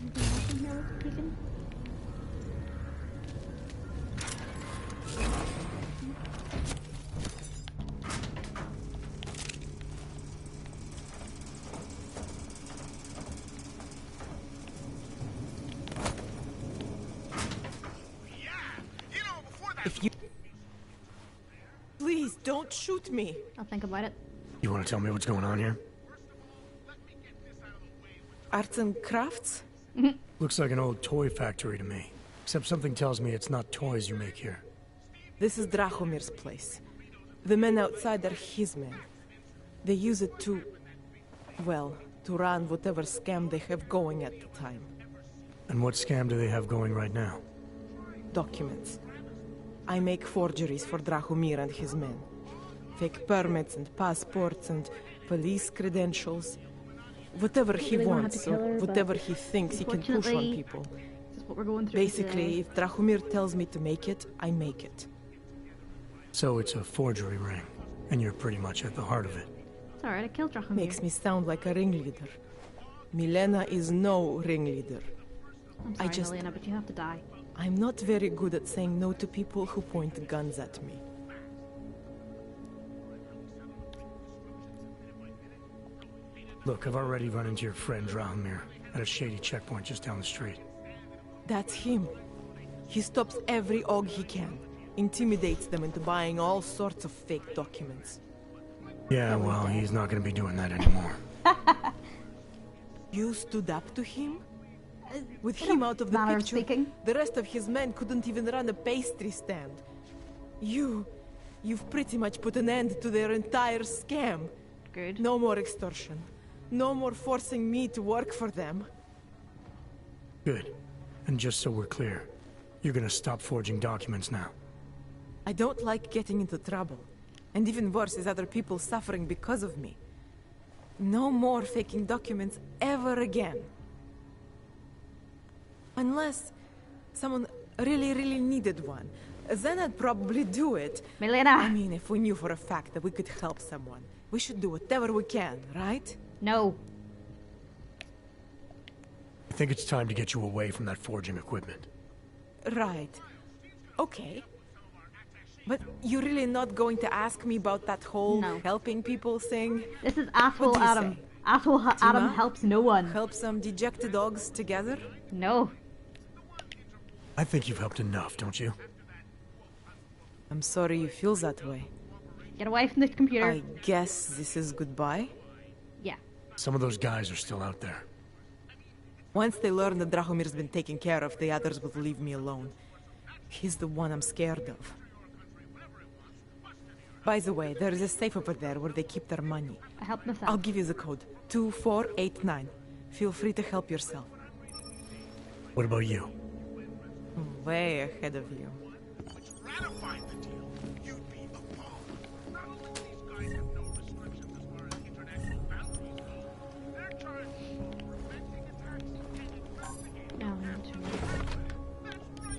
Anything else in here worth keeping? If you... Please, don't shoot me. I'll think about it. You want to tell me what's going on here? Arts and crafts? Looks like an old toy factory to me. Except something tells me it's not toys you make here. This is Drahomir's place. The men outside are his men. They use it to... well, to run whatever scam they have going at the time. And what scam do they have going right now? Documents. I make forgeries for Drahomir and his men. Fake permits and passports and police credentials. Whatever he Really wanna have to wants, kill or her, whatever but he thinks he can push on unfortunately, people. This is what we're going through Basically, today. if Drahomir tells me to make it, I make it. So it's a forgery ring, and you're pretty much at the heart of it. It's alright, I killed Drahomir. Makes me sound like a ringleader. Milena is no ringleader. I'm sorry, Milena, but you have to die. I'm not very good at saying no to people who point guns at me. Look, I've already run into your friend Drahomir at a shady checkpoint just down the street. That's him. He stops every og he can, intimidates them into buying all sorts of fake documents. Yeah, well, he's not gonna be doing that anymore. You stood up to him? With him out of the picture, the rest of his men couldn't even run a pastry stand. You've pretty much put an end to their entire scam. Good. No more extortion. No more forcing me to work for them. Good. And just so we're clear, you're gonna stop forging documents now. I don't like getting into trouble. And even worse is other people suffering because of me. No more faking documents ever again. Unless someone really needed one. Then I'd probably do it. Milena! I mean, if we knew for a fact that we could help someone, we should do whatever we can, right? No. I think it's time to get you away from that forging equipment. Right. Okay. But you're really not going to ask me about that whole helping people thing? This is asshole Adam. Asshole Adam helps no one. Help some dejected dogs together? No. I think you've helped enough, don't you? I'm sorry you feel that way. Get away from the computer. I guess this is goodbye? Yeah. Some of those guys are still out there. Once they learn that Drahomir's been taken care of, the others will leave me alone. He's the one I'm scared of. By the way, there is a safe over there where they keep their money. I help myself. I'll give you the code. 2489. Feel free to help yourself. What about you? Way ahead of you.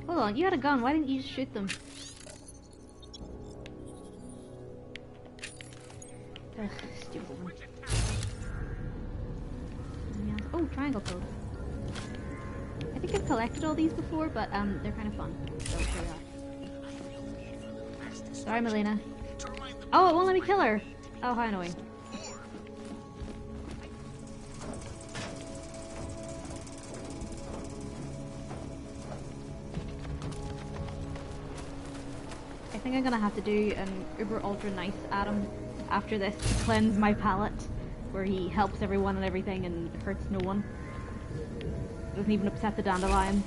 Hold on, you had a gun. Why didn't you just shoot them? Ugh, stupid one. Oh, triangle code. I think I've collected all these before, but they're kind of fun. So here we are. Sorry, Melina. Oh, it won't let me kill her. Oh, how annoying. I think I'm gonna have to do an uber ultra nice Adam after this to cleanse my palate, where he helps everyone and everything and hurts no one. Doesn't even upset the dandelion.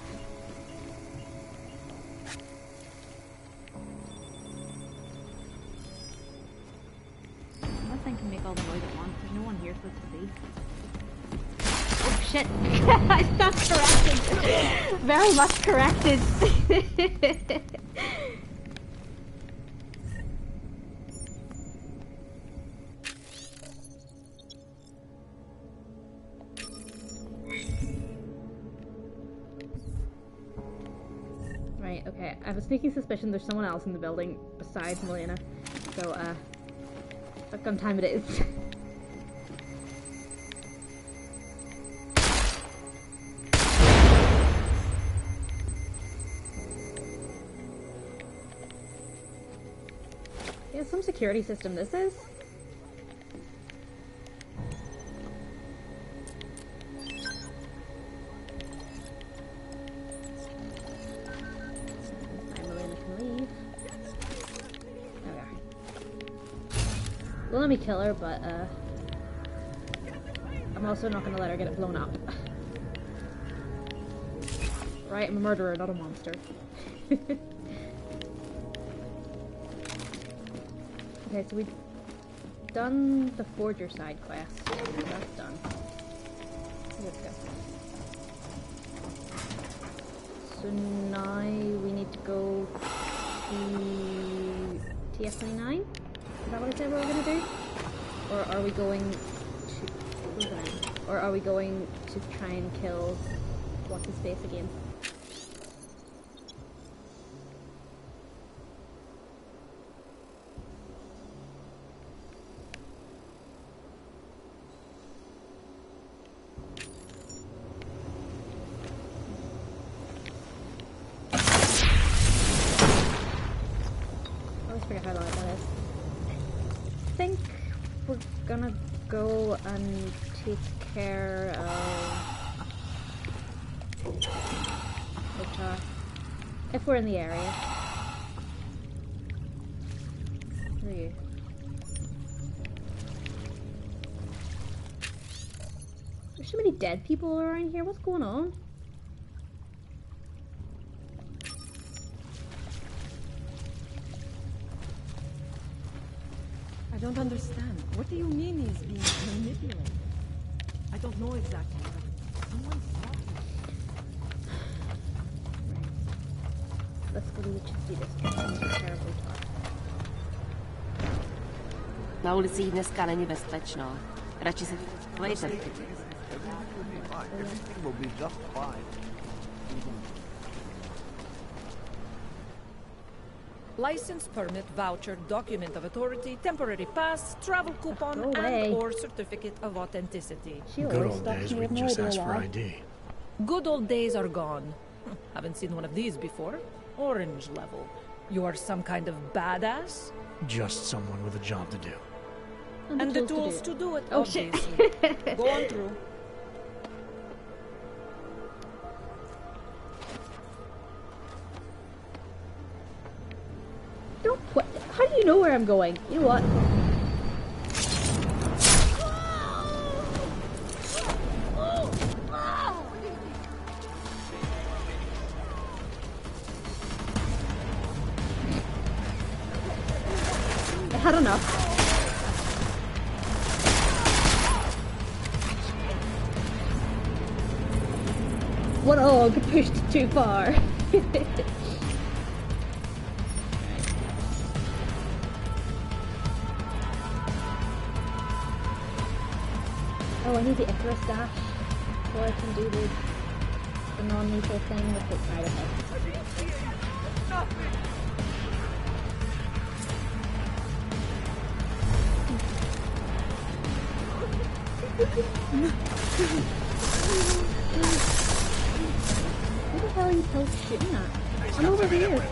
That thing can make all the noise at once. There's no one here for it to be. Oh shit! I stand corrected! Very much corrected! Right, okay. I have a sneaking suspicion there's someone else in the building besides Melina. So, what gun time it is. Yeah, some security system this is. Well, let me kill her, but I'm also not gonna let her get it blown up. Right, I'm a murderer, not a monster. Okay, so we've done the forger side quest. That's done. Let's go. So now we need to go to TF29? Is that what I said we were gonna do? Or are we going to... Or are we going to try and kill... what's his face again? I always forget how long that is. I think we're gonna go and take care of if we're in the area. Where are you? There's so many dead people around here. What's going on? I don't understand. What do you mean he's being manipulated? I don't know exactly, but someone's talking. Right. Let's go see this. It's terribly dark. Na ulici dneska není bezpečno. Radši se vejte. License, permit, voucher, document of authority, temporary pass, travel coupon, and or certificate of authenticity. Good old days, we just asked for ID. Good old days are gone. Haven't seen one of these before. Orange level. You are some kind of badass? Just someone with a job to do. And the tools to do it, oh, obviously. Go on through. Don't put... How do you know where I'm going? You know what? I had enough. What og pushed too far. Oh, I need the Icarus dash so I can do the non-lethal thing with it. Right, okay. Who the hell are you both shooting at? I'm over here.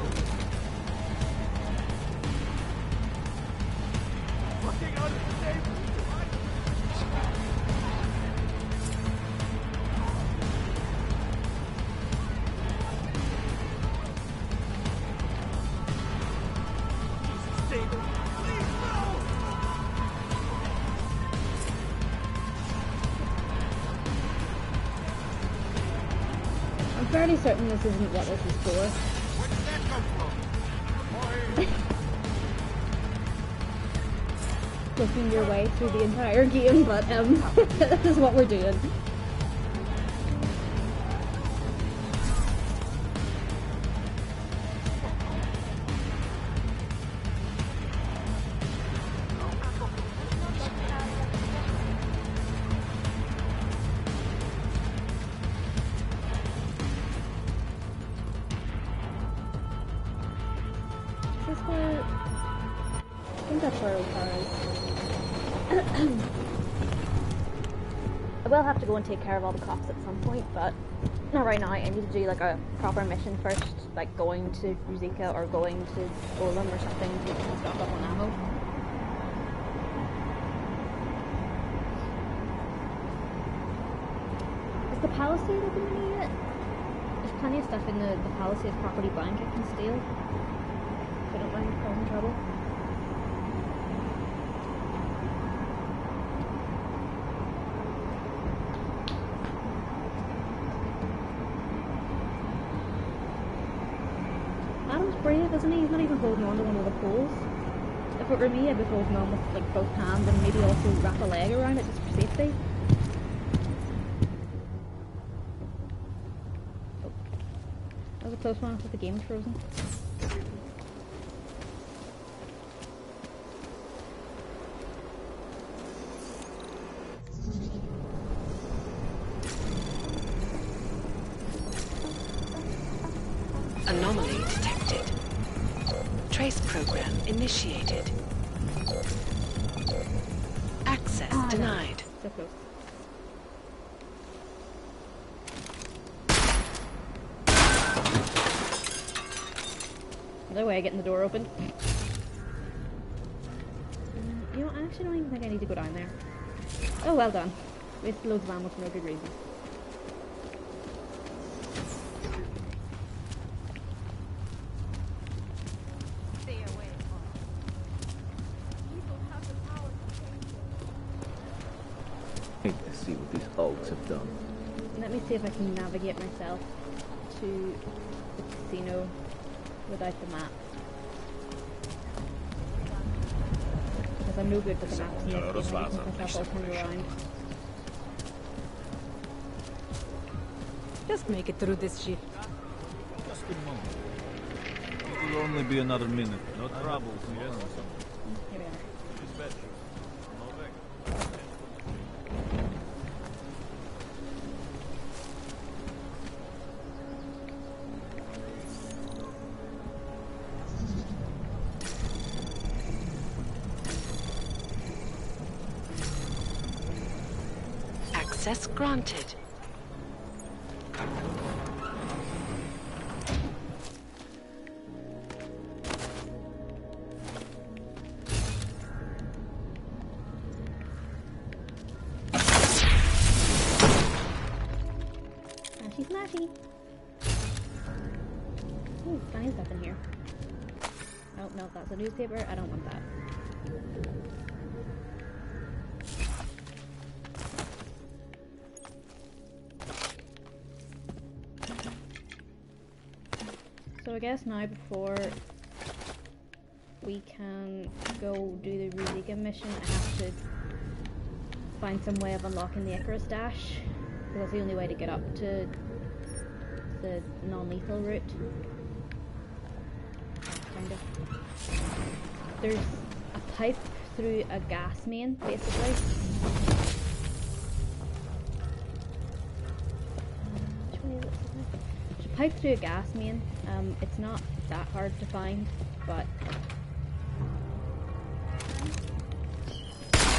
I'm fairly certain this isn't what this is for. Looking your way through the entire game, but this is what we're doing. I will have to go and take care of all the cops at some point, but not right now. I need to do like a proper mission first, like going to Ruzicka or going to Golem or something to stock up on ammo. Is the Palisade open to me yet? There's plenty of stuff in the Palisade property bank I can steal. If I don't mind causing trouble. Brave, isn't he? He's not even holding on to one of the poles. If it were me, I'd be holding on with like both hands and maybe also wrap a leg around it just for safety. Oh. That was a close one. I thought the game was frozen. Anomaly detected. Trace program initiated. Access denied. So close. Another way of getting the door open. You know, I actually don't even think I need to go down there. Oh, well done. Wasted loads of ammo for no good reason. Let's see what these oaks have done. Let me see if I can navigate myself to the casino without the map. Because I'm no good with the maps in this game. I just make myself all turn around. Just make it through this shit. Just a moment. It will only be another minute. No trouble. Here we are. Access granted. Smashy smashy. Ooh, funny stuff in here. Oh, no, that's a newspaper. I don't want that. So I guess now before we can go do the ruzicka mission, I have to find some way of unlocking the Icarus dash, because that's the only way to get up to the non-lethal route. Kind of. There's a pipe through a gas main, basically. Which way is it? There's a pipe through a gas main. It's not that hard to find, but...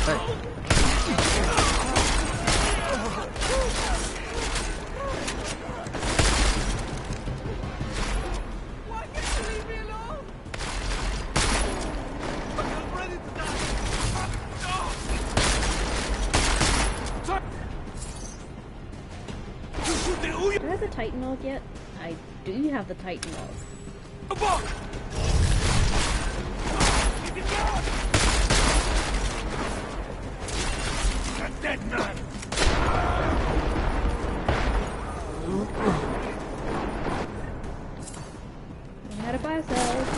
Do I have the Titan log yet? I do have the Titan log. A dead man! We had it by ourselves.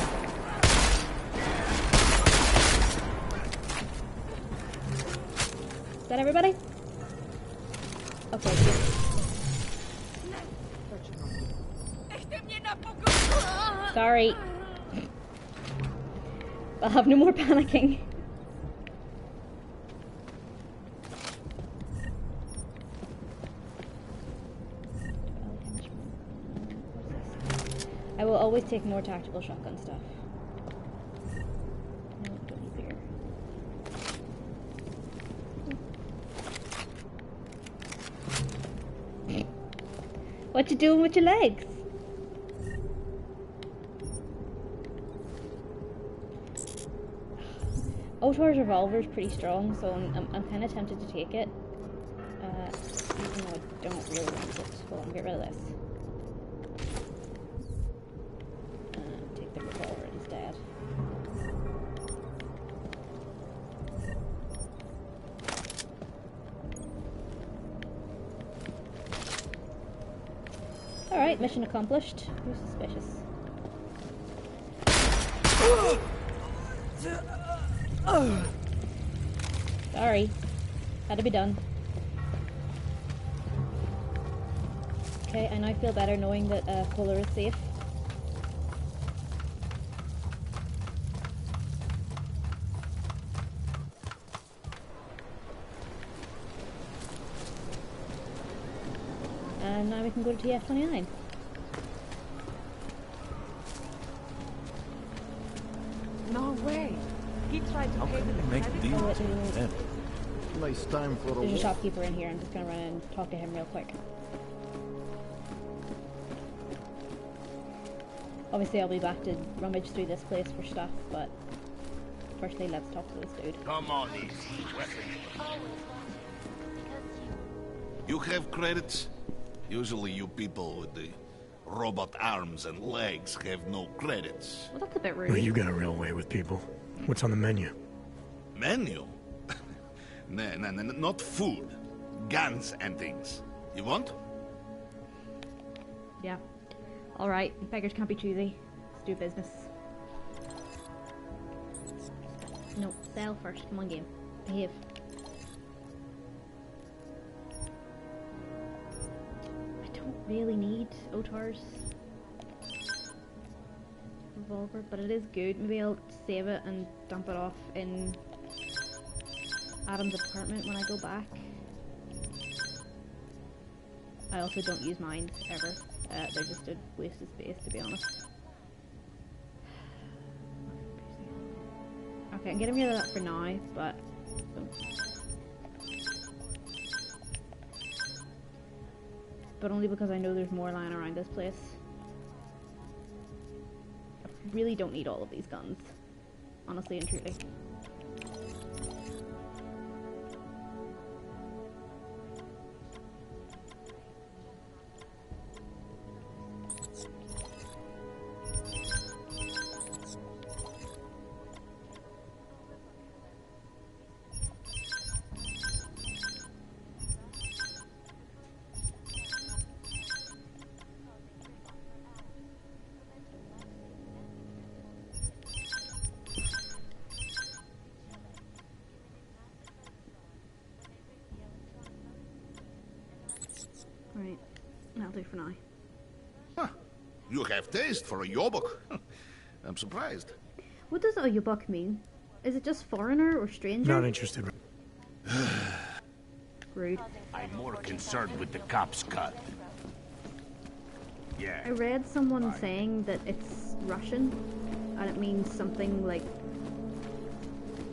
Is that everybody? Okay, good. Sorry. I'll have no more panicking. I will always take more tactical shotgun stuff. No, don't need bigger. What you doing with your legs? Otor's revolver is pretty strong, so I'm kind of tempted to take it. Even though I don't really want it. Hold on, get rid of this. Take the revolver instead. Alright, mission accomplished. Who's suspicious? Sorry. Had to be done. Okay, I now feel better knowing that Fuller is safe. And now we can go to TF-29. No way. He tried to pay the Make credit deals card. with them. Nice time for a There's a walk. shopkeeper in here. I'm just gonna run in and talk to him real quick. Obviously, I'll be back to rummage through this place for stuff, but firstly, let's talk to this dude. Come on, easy. You have credits? Usually you people with the robot arms and legs have no credits. Well, that's a bit rude. Well, you got a real way with people. What's on the menu? Menu? No, not food. Guns and things. You want? Yeah. Alright, beggars can't be choosy. Let's do business. No, sell first. Come on, game. Behave. I don't really need Otar's revolver, but it is good. Maybe I'll save it and dump it off in Adam's apartment when I go back. I also don't use mines, ever. They're just a waste of space, to be honest. Okay, I'm getting rid of that for now, but... But only because I know there's more lying around this place. I really don't need all of these guns. Honestly and truly. do for now. Huh. You have taste for a yobok. I'm surprised. What does a yobok mean? Is it just foreigner or stranger? Not interested. Rude. I'm more concerned with the cop's cut. Yeah. I read someone saying that it's Russian, and it means something like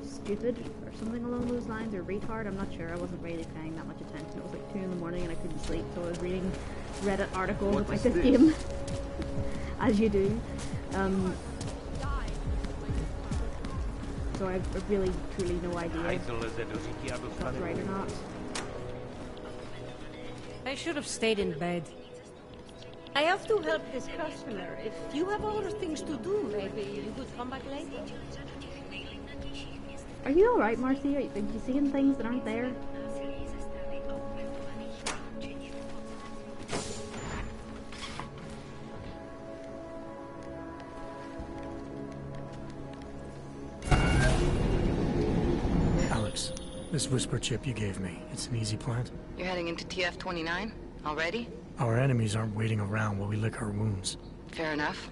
stupid or something along those lines, or retard. I'm not sure. I wasn't really paying that much attention. It was like 2 in the morning and I couldn't sleep, so I was reading Reddit articles about this game, as you do. So I really, truly no idea if that's right or not. I should have stayed in bed. I have to help this customer. If you have other things to do, maybe you could come back later. Are you alright, Marcy? Are you seeing things that aren't there? Alex, this whisper chip you gave me, it's an easy plant? You're heading into TF-29? Already? Our enemies aren't waiting around while we lick our wounds. Fair enough.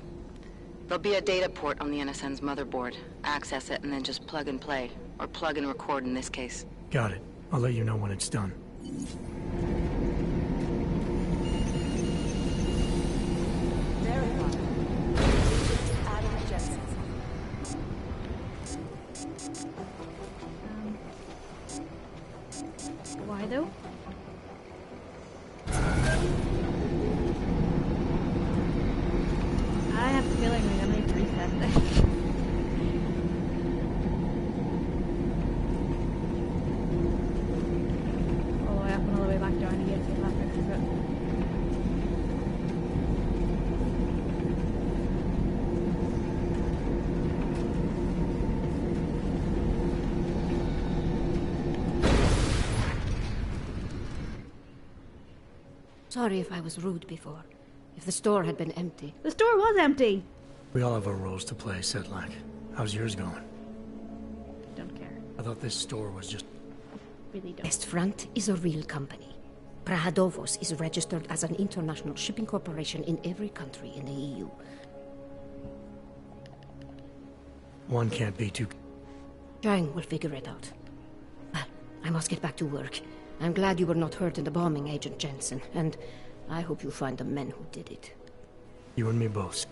There'll be a data port on the NSN's motherboard. Access it and then just plug and play. Or plug and record in this case. Got it. I'll let you know when it's done. Why though? I have a feeling we're gonna need to reset this. All the way up and all the way back down again, see if that fixes it. Sorry if I was rude before. If the store had been empty. The store was empty! We all have our roles to play, Sedlak. How's yours going? Don't care. I thought this store was just... Really don't. West Front is a real company. Prahadovos is registered as an international shipping corporation in every country in the EU. One can't be too... Zhang will figure it out. Well, I must get back to work. I'm glad you were not hurt in the bombing, Agent Jensen, and I hope you find the men who did it. You and me both.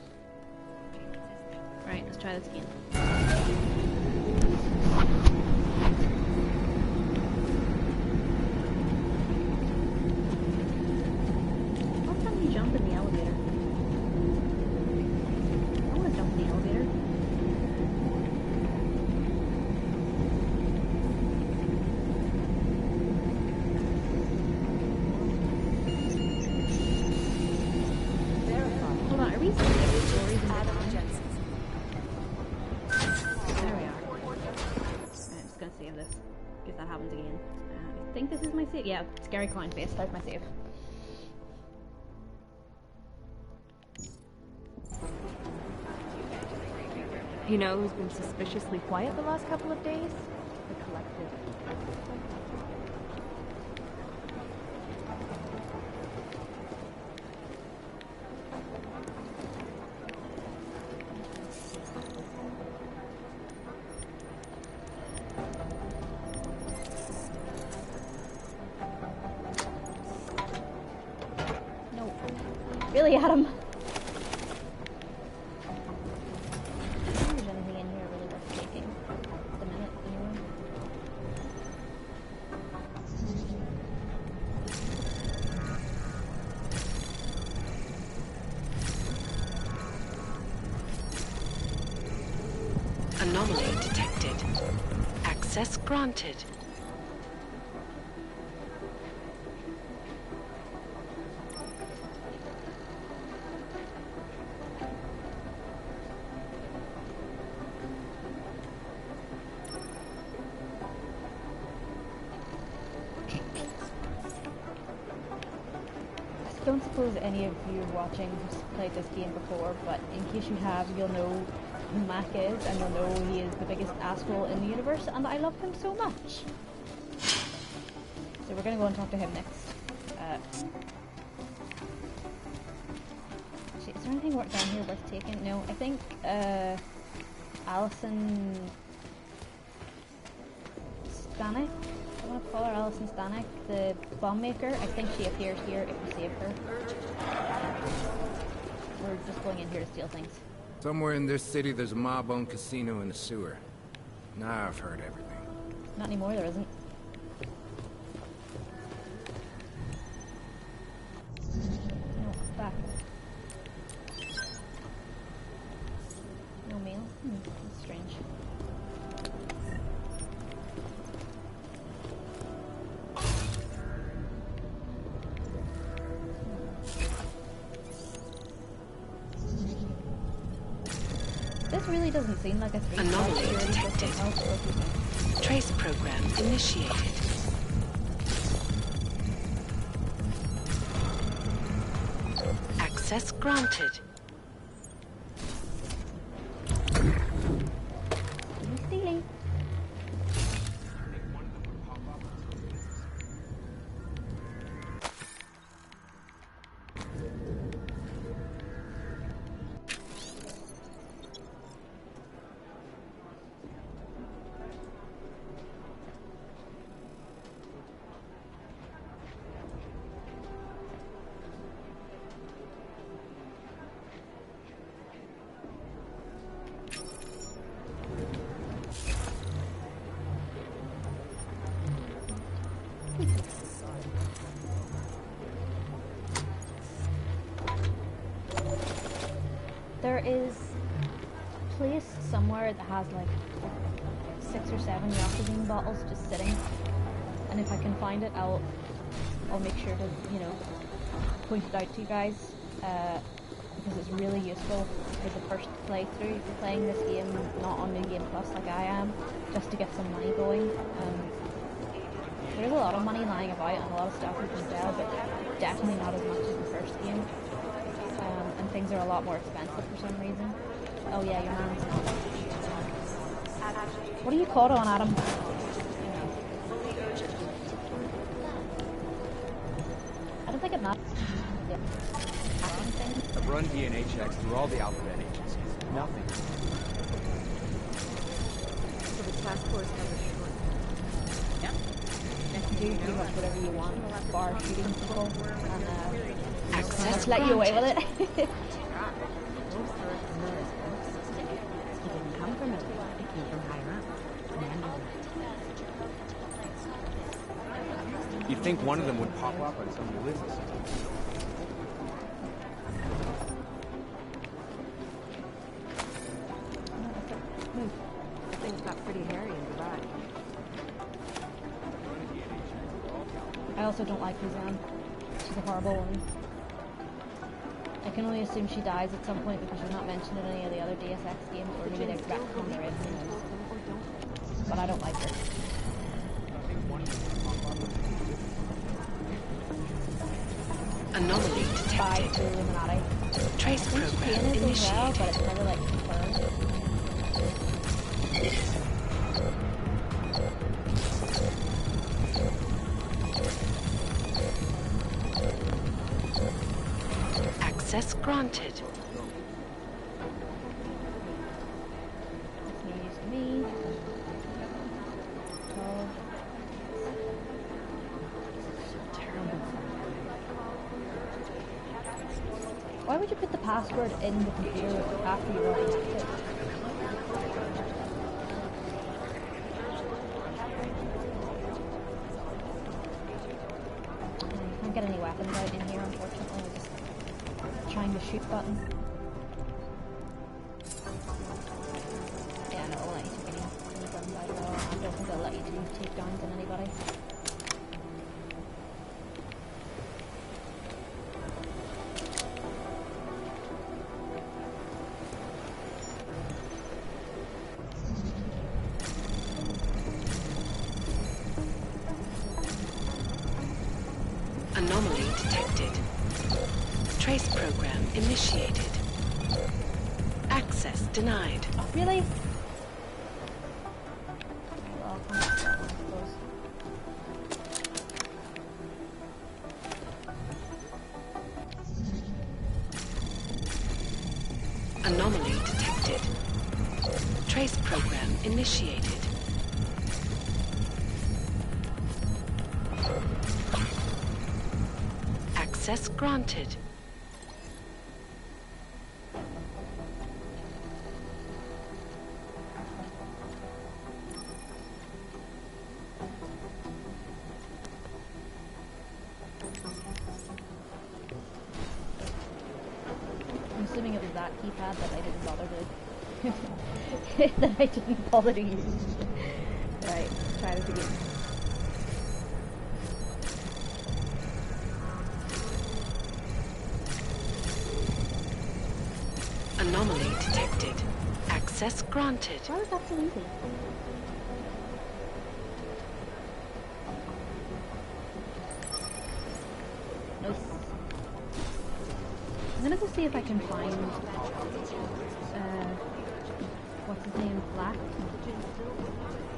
Right, let's try this again. How come you jump in the elevator? I want to jump in the elevator. Hold on, are we seeing every stories in the town? There we are. I'm just gonna save this, in case that happens again. I think this is my save. Yeah, scary clown face. That's my save. You know who's been suspiciously quiet the last couple of days? The Collective. No. Really, Adam? Anomaly detected. Access granted. I don't suppose any of you watching have played this game before, but in case you have, you'll know who Mac is, and you'll know he is the biggest asshole in the universe, and I love him so much. So we're gonna go and talk to him next. Is there anything down here worth taking? No, I think Alison Stanek, I want to call her Alison Stanek, the bomb maker. I think she appears here if we save her. We're just going in here to steal things. Somewhere in this city there's a mob-owned casino in the sewer. Now I've heard everything. Not anymore, there isn't. No, back. No mail? That's strange. This really doesn't seem like a 3-star Anomaly detected. Trace program initiated. Access granted. Stealy. There is a place somewhere that has like 6 or 7 oxygen bottles just sitting, and if I can find it, I'll make sure to, you know, point it out to you guys, because it's really useful for the first playthrough if you're playing this game not on New Game Plus like I am, just to get some money going. There's a lot of money lying about and a lot of stuff you can sell, but definitely not as much as the first game. And things are a lot more expensive for some reason. Oh yeah, your man's not. What are you caught on, Adam? I don't think it matters. I've run DNA checks through all the alphabet agencies. Nothing. So the task force covers short. Yeah. You can do pretty much whatever you want, bar shooting people, and just let you away with it. You'd think one of them would pop up on some Ulysses. Things got pretty hairy in Dubai. I also don't like Suzanne. She's a horrible woman. I can only assume she dies at some point because she's not mentioned in any of the other Deus Ex games, or maybe they've retconned her in, who knows. But I don't like her. Anomaly detected. To Illuminati. Trace program initiated. Well, but it's never like confirmed. Access granted. It's no use to me. Why would you put the password in the computer after you already hacked it? I can't get any weapons out in here, unfortunately. I'm just trying the shoot button. Yeah, no, I'll let you take any guns out at all. I don't think I'll let you take downs on anybody. Anomaly detected. Trace program initiated. Access denied. Oh, really? Trace program initiated. Access granted. I'm assuming it was that keypad that I didn't bother to... that I didn't bother to use. Right, try this again. Anomaly detected. Access granted. Why was that so easy? Nice. I'm gonna go see if I can find, what's his name, Black,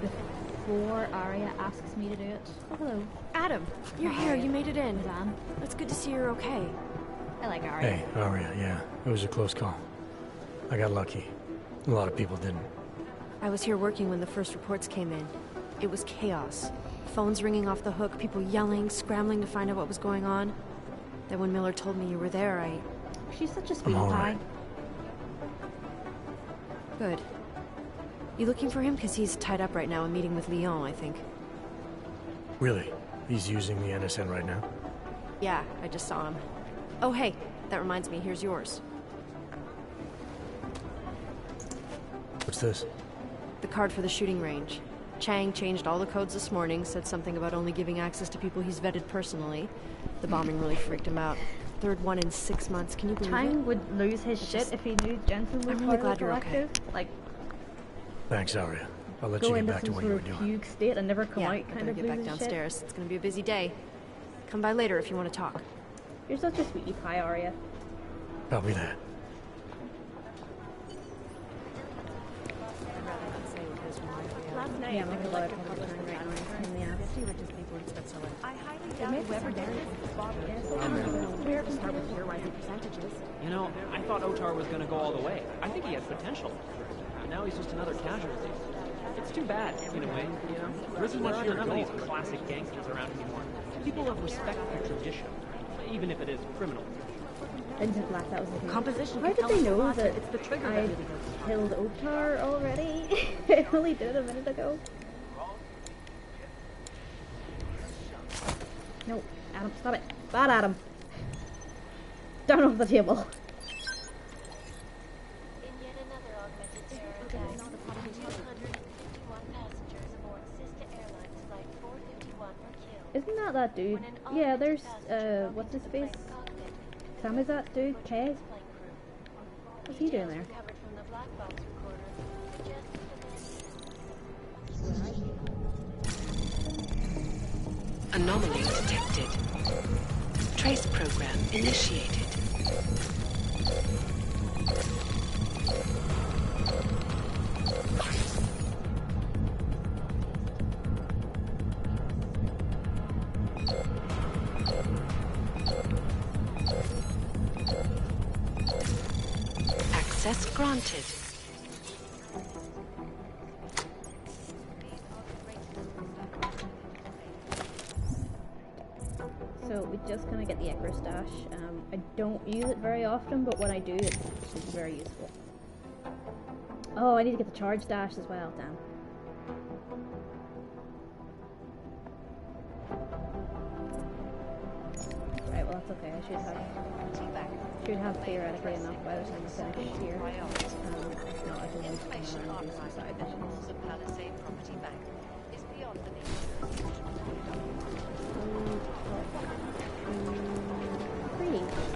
before Arya asks me to do it. Oh, hello. Adam, you're Oh, here. Arya. You made it in. Dan. It's good to see you're okay. I like Arya. Hey, Arya, yeah. It was a close call. I got lucky. A lot of people didn't. I was here working when the first reports came in. It was chaos. Phones ringing off the hook, people yelling, scrambling to find out what was going on. Then when Miller told me you were there, She's such a sweet all pie. right. Good. You looking for him? Because he's tied up right now, a meeting with Lyon, I think. Really? He's using the NSN right now? Yeah, I just saw him. Oh, hey, that reminds me, here's yours. What's this? The card for the shooting range. Chang changed all the codes this morning, said something about only giving access to people he's vetted personally. The bombing really freaked him out. Third one in 6 months, can you believe Chang it? would lose his shit if he knew Jensen was I'm really part glad of the you're okay. collective. Like, Thanks, Arya. I'll let go you get into back to some what you sort were of doing. fugue state and never come Yeah, out, I kind better of get back losing shit. downstairs. It's gonna be a busy day. Come by later if you want to talk. You're such a sweetie pie, Arya. Copy that. Last night, yeah, I'm not gonna bother talking about it right now. In the ass. I highly It makes whoever sense. did Yeah, so Where to start with your rising percentages? You know, I thought Otar was gonna go all the way. I think he has potential. Now he's just another casualty. It's too bad, in a way, you know? There isn't much none of these classic gangsters around anymore. People of respect for tradition, even if it is criminal. Into black, that was the thing. Composition How can did tell they us a know lot, that but it's the trigger I that really goes. killed Otar already? I only did it a minute ago. No, Adam, stop it. Bad Adam. Down off the table. In yet another augmented terror attack, 251 passengers aboard sister airlines flight 451 were killed. Isn't that dude? Yeah, there's, what's his face? Sam is that dude? Kez? What's he doing there? Recovered from the black box recorder suggest Anomaly detected. Trace program initiated. Access granted. So we just kind of get the Echo Stash. I don't use it very often, but when I do, it's very useful. Oh, I need to get the Charge Dash as well, damn. Right, well that's okay. I should have theoretically enough by the time I finish here. If not, I can do some side missions.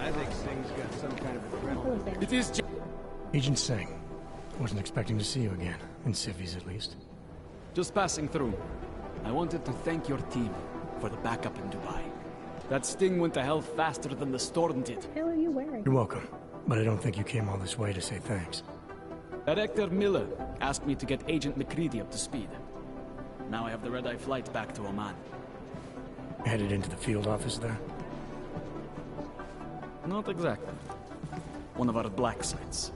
I think Singh's got some kind of adrenaline. It is Agent Singh. Wasn't expecting to see you again. In civvies, at least. Just passing through. I wanted to thank your team for the backup in Dubai. That sting went to hell faster than the storm did. What the hell are you wearing? You're welcome. But I don't think you came all this way to say thanks. Director Miller asked me to get Agent McCready up to speed. Now I have the red-eye flight back to Oman. Headed into the field office there? Not exactly. One of our black sites.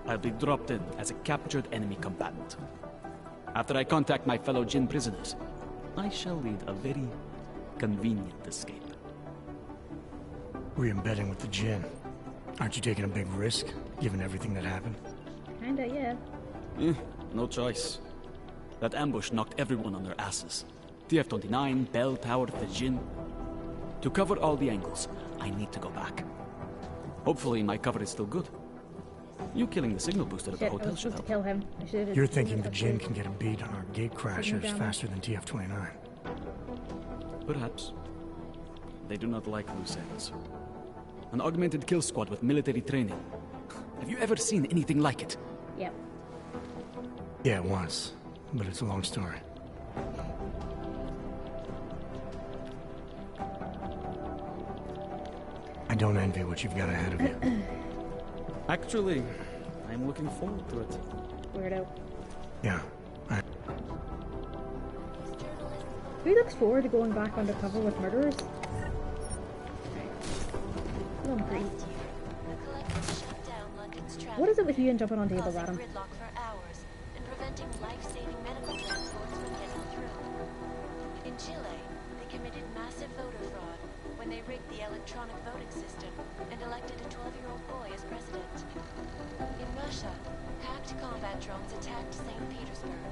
I'll be dropped in as a captured enemy combatant. After I contact my fellow Jinn prisoners, I shall lead a very convenient escape. Re-embedding with the Jinn. Aren't you taking a big risk, given everything that happened? Kinda, yeah. No choice. That ambush knocked everyone on their asses. TF-29, Bell Tower, the Jinn. To cover all the angles, I need to go back. Hopefully my cover is still good. You killing the signal booster at the Shit, I hotel was should supposed to help. kill him. I should've You're just- thinking the Jinn can get a beat on our gate crashers down. faster than TF-29. Perhaps. They do not like loose ends. An augmented kill squad with military training. Have you ever seen anything like it? Yep. Yeah, once. But it's a long story. I don't envy what you've got ahead of you. Actually, I'm looking forward to it. Weirdo. Yeah. Who looks forward to going back undercover with murderers? Oh, great. What is it with you and jumping on tables, Adam? Gridlock for hours and preventing life-saving medical transports from getting through. In Chile, they committed massive voter fraud when they rigged the electronic voting system and elected a 12-year-old boy as president. In Russia, hacked combat drones attacked St. Petersburg.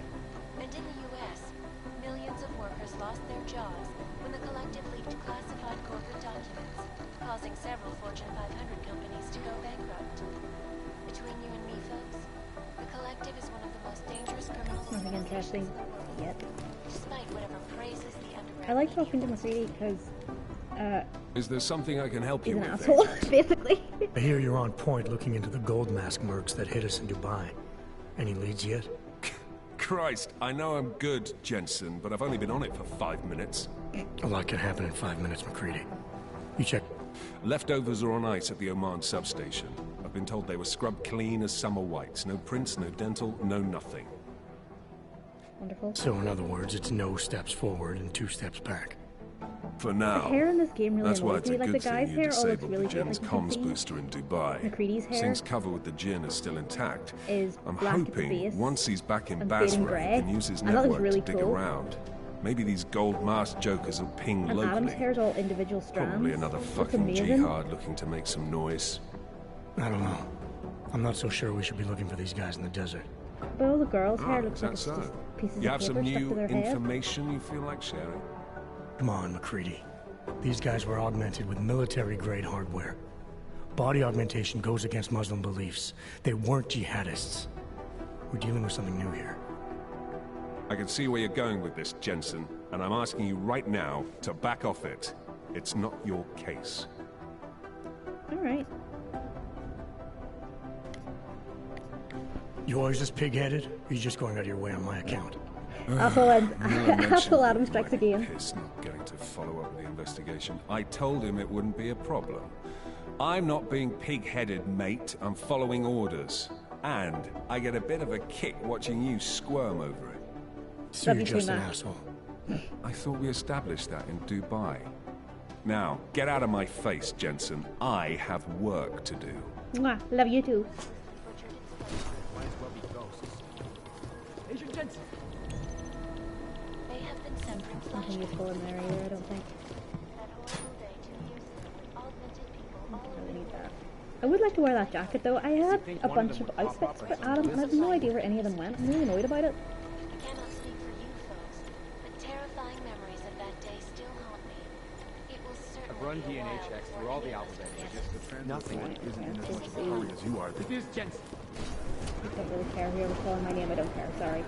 And in the US, millions of workers lost their jobs when the collective leaked classified corporate documents, causing several Fortune 500 companies to go bankrupt. Between you and me, folks, the collective is one of the most dangerous criminal Nothing interesting yet. despite whatever praises the underground. I like talking to McCready because, Is there something I can help he's you an with? asshole, basically. I hear you're on point looking into the gold mask mercs that hit us in Dubai. Any leads yet? Christ, I know I'm good, Jensen, but I've only been on it for 5 minutes. A lot can happen in 5 minutes, McCready. You check. Leftovers are on ice at the Oman substation. I've been told they were scrubbed clean as summer whites. No prints, no dental, no nothing. Wonderful. So in other words, it's no steps forward and 2 steps back. For now. The hair in this game really That's why annoys it's me. a Like, good the guy's thing you hair all looks disabled really the good. Jinn's Like, you can comms see booster in Dubai. McCready's hair Since cover with the Jinn is still intact, is I'm black at the hoping base once he's back in and fading Basra, grey. he can use his I thought it was network really to dig cool. around. Maybe these gold masked jokers will ping And Adam's locally. hair's all individual strands. Probably another Looks fucking amazing. jihad looking to make some noise. I don't know. I'm not so sure we should be looking for these guys in the desert. But all the girls' hair Oh, looks is like that it's so? just pieces You of have some paper stuck to new their head. information you feel like sharing? Come on, McCready. These guys were augmented with military-grade hardware. Body augmentation goes against Muslim beliefs. They weren't jihadists. We're dealing with something new here. I can see where you're going with this, Jensen, and I'm asking you right now to back off it. It's not your case. Alright. You always this pig-headed? Or you just going out of your way on my account? Asshole Adam strikes again. Piss not getting to follow up with the investigation. I told him it wouldn't be a problem. I'm not being pig-headed, mate. I'm following orders. And I get a bit of a kick watching you squirm over it. So you're just an asshole. I thought we established that in Dubai. Now, get out of my face, Jensen. I have work to do. Mwah. Love you too. Might as well be ghosts. Agent Jensen. May have been sent from Nothing useful in there either, I don't think. I really need that. I would like to wear that jacket though. I had a bunch of outfits for Adam and I have no idea where any of them went. I'm really annoyed about it. I cannot speak for you folks, but terrifying memories of that day still haunt me. It will certainly I've run be a DNA while checks before through all the any of us alphabet. forget. Just the Nothing isn't in as much of a hurry as you are. This is Jensen. I don't really care whoever's calling my name. I don't care. Sorry.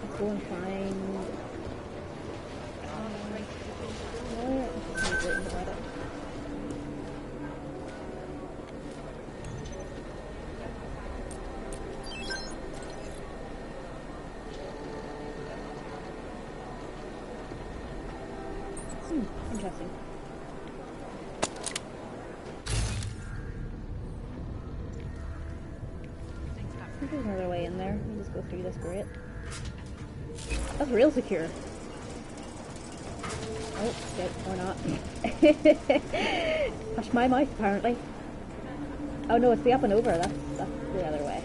Let's go and find. Let's see about it. Interesting. I think there's another way in there. Let me just go through this grate. That's real secure. Oh, shit, or not. Hush my mouth, apparently. Oh no, it's the up and over. That's the other way.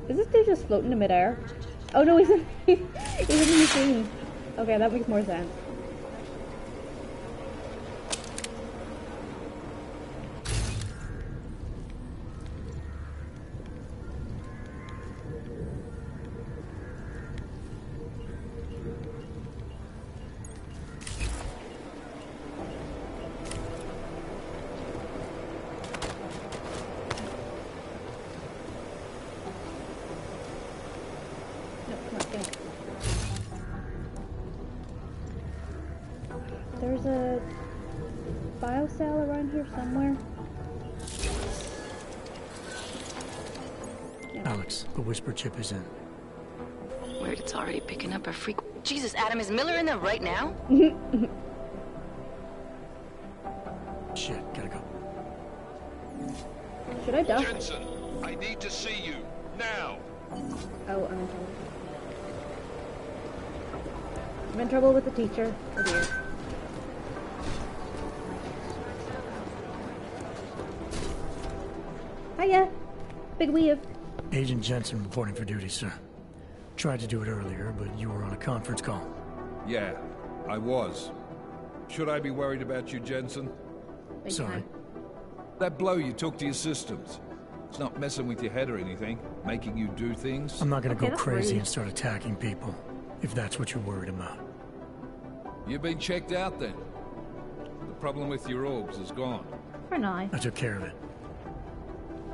Is this dude just floating in midair? Oh no, he's in the machine. Okay, that makes more sense. There's a biocell around here somewhere. Alex, the whisper chip is in. Weird, it's already picking up a freak. Jesus, Adam, is Miller in there right now? Shit, gotta go. Should I duck? Jensen, I need to see you now. Oh, I'm in trouble. I'm in trouble with the teacher. Oh dear. Hiya! Big weve. Agent Jensen reporting for duty, sir. Tried to do it earlier, but you were on a conference call. Yeah, I was. Should I be worried about you, Jensen? Sorry. That blow you took to your systems. It's not messing with your head or anything, making you do things. I'm not gonna go crazy and start attacking people, if that's what you're worried about. You've been checked out then. The problem with your orbs is gone. For now. I took care of it.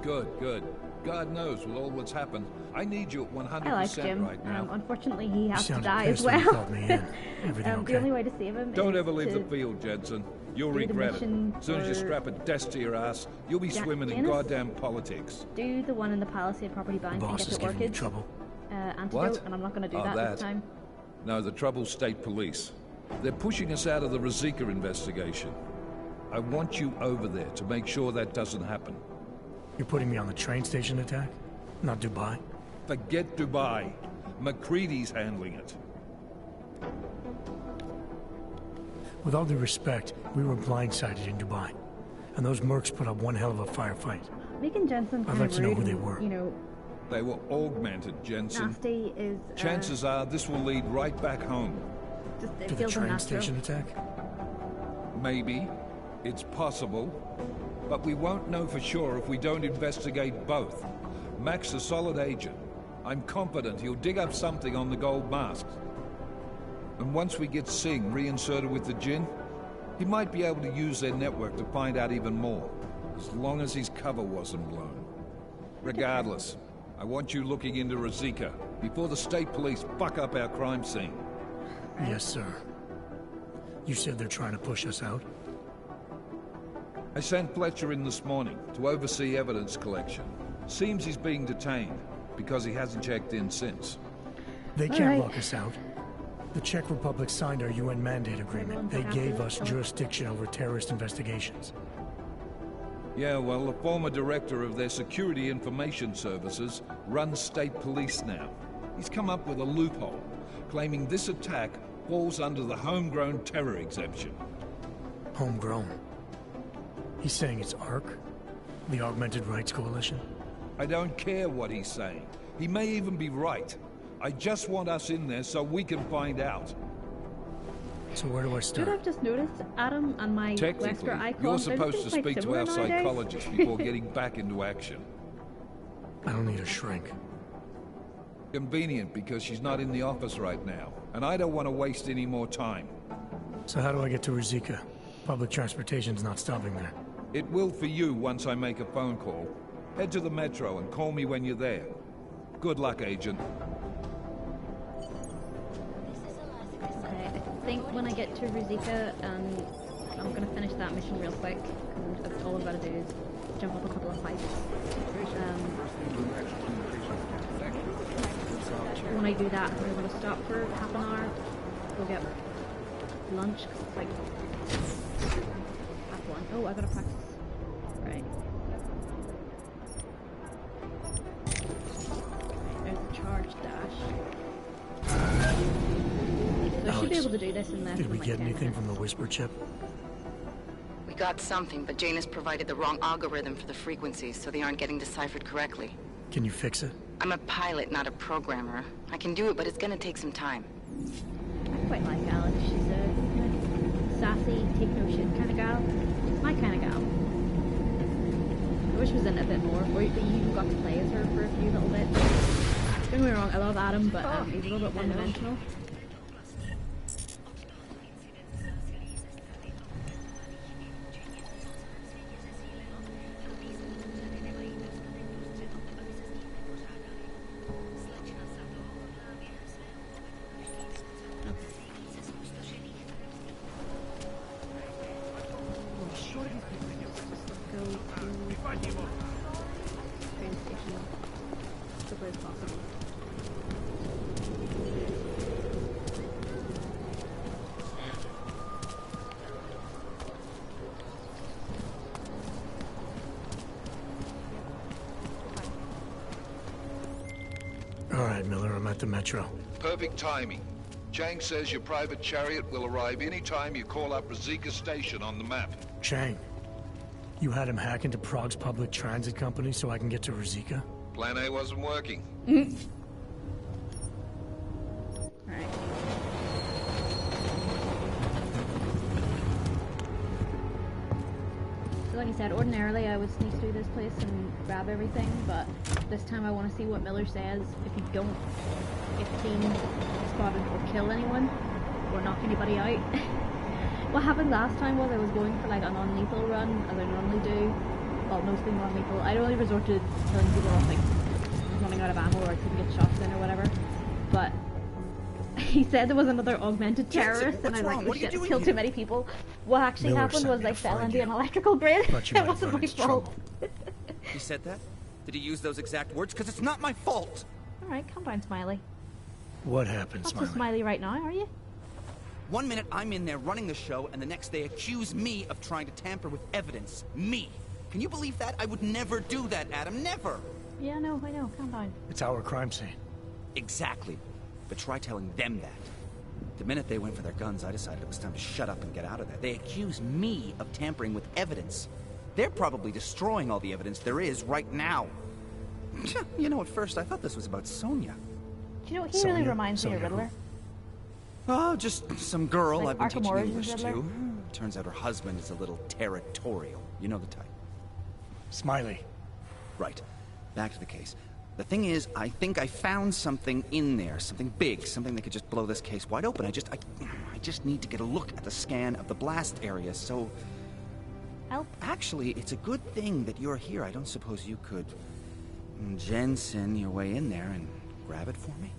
Good, good. God knows with all what's happened, I need you at 100% I like Jim. right now. Unfortunately, he has to sounded die as pissed when you well. called me in. Everything okay? The only way to save him Don't is ever leave to the field, Jensen. You'll do the regret it. mission As soon as you for strap a desk to your ass, you'll be swimming in Janus? goddamn politics. do the one in the Palisade property bind and Boss get is the giving you orchids. trouble. Antidote, What? and I'm not going to do Oh, that that. this time. No, the Trouble's State Police. They're pushing us out of the Ruzicka investigation. I want you over there to make sure that doesn't happen. You're putting me on the train station attack? Not Dubai? Forget Dubai. McCready's handling it. With all due respect, we were blindsided in Dubai. And those mercs put up one hell of a firefight. Making Jensen I'd kind like of to know rude who they and, were. you know, They were augmented, Jensen. nasty is... Chances are this will lead right back home. just, it To the feels train unnatural. station attack? Maybe. It's possible. But we won't know for sure if we don't investigate both. Mac's a solid agent. I'm confident he'll dig up something on the gold masks. And once we get Singh reinserted with the Jinn, he might be able to use their network to find out even more. As long as his cover wasn't blown. Regardless, I want you looking into Ruzicka before the state police fuck up our crime scene. Yes, sir. You said they're trying to push us out? I sent Fletcher in this morning to oversee evidence collection. Seems he's being detained because he hasn't checked in since. They can't lock us out. The Czech Republic signed our UN mandate agreement. They gave us jurisdiction over terrorist investigations. Yeah, well, the former director of their security information services runs state police now. He's come up with a loophole, claiming this attack falls under the homegrown terror exemption. Homegrown? He's saying it's ARC? The Augmented Rights Coalition? I don't care what he's saying. He may even be right. I just want us in there so we can find out. So where do I Dude, start? I've just noticed Adam and my Technically, Wesker icon. you're they're supposed to just, like, speak to similar our nowadays. psychologist before getting back into action. I don't need a shrink. Convenient because she's not in the office right now, and I don't want to waste any more time. So how do I get to Ruzicka? Public transportation's not stopping there. It will for you once I make a phone call. Head to the metro and call me when you're there. Good luck, Agent. Okay, I think when I get to Ruzicka, I'm gonna finish that mission real quick. Because all I've got to do is jump up a couple of pipes. When I do that, I'm gonna stop for half an hour, go get lunch, 'cause it's like half one. Oh, I gotta practice. Right. There's the charge dash. So I should be able to do this in less Did than we like get 10 anything minutes. from the whisper chip? We got something, but Janus provided the wrong algorithm for the frequencies, so they aren't getting deciphered correctly. Can you fix it? I'm a pilot, not a programmer. I can do it, but it's gonna take some time. I quite like Alex. She's a kind of sassy, take no shit kind of gal. My kind of gal. I wish she was in it a bit more, or that you even got to play as her for a few little bits. Don't get me wrong, I love Adam, but he's a little bit one-dimensional. At the metro. Perfect timing. Chang says your private chariot will arrive any time you call up Ruzicka Station on the map. Chang, you had him hack into Prague's public transit company so I can get to Ruzicka? Plan A wasn't working. Alright. So like I said, ordinarily I would sneak through this place and grab everything, but this time I want to see what Miller says. If you don't get seen, spotted, or kill anyone, or knock anybody out. What happened last time was I was going for like a non-lethal run, as I normally do. Well, mostly non-lethal. I'd only resort to killing people off like running out of ammo or I couldn't get shots in or whatever. But he said there was another augmented terrorist, and I like, oh shit, killed too many people. What actually happened was I fell into an electrical grid. It wasn't my fault. He said that? Did he use those exact words? Because it's not my fault! Alright, calm down, Smiley. What happened, Not so Smiley? smiley right now, are you? 1 minute I'm in there running the show, and the next they accuse me of trying to tamper with evidence. Me! Can you believe that? I would never do that, Adam. Never! Yeah, I know. Calm down. It's our crime scene. Exactly. But try telling them that. The minute they went for their guns, I decided it was time to shut up and get out of there. They accuse me of tampering with evidence. They're probably destroying all the evidence there is right now. You know, at first I thought this was about Sonia. Do you know what he really reminds me of Riddler? Oh, just some girl Like I've been Arkham teaching Origins English Riddler? to. Turns out her husband is a little territorial. You know the type. Smiley. Right. Back to the case. The thing is, I think I found something in there. Something big. Something that could just blow this case wide open. I just need to get a look at the scan of the blast area, so... Help? Actually, it's a good thing that you're here. I don't suppose you could... Jensen your way in there and grab it for me?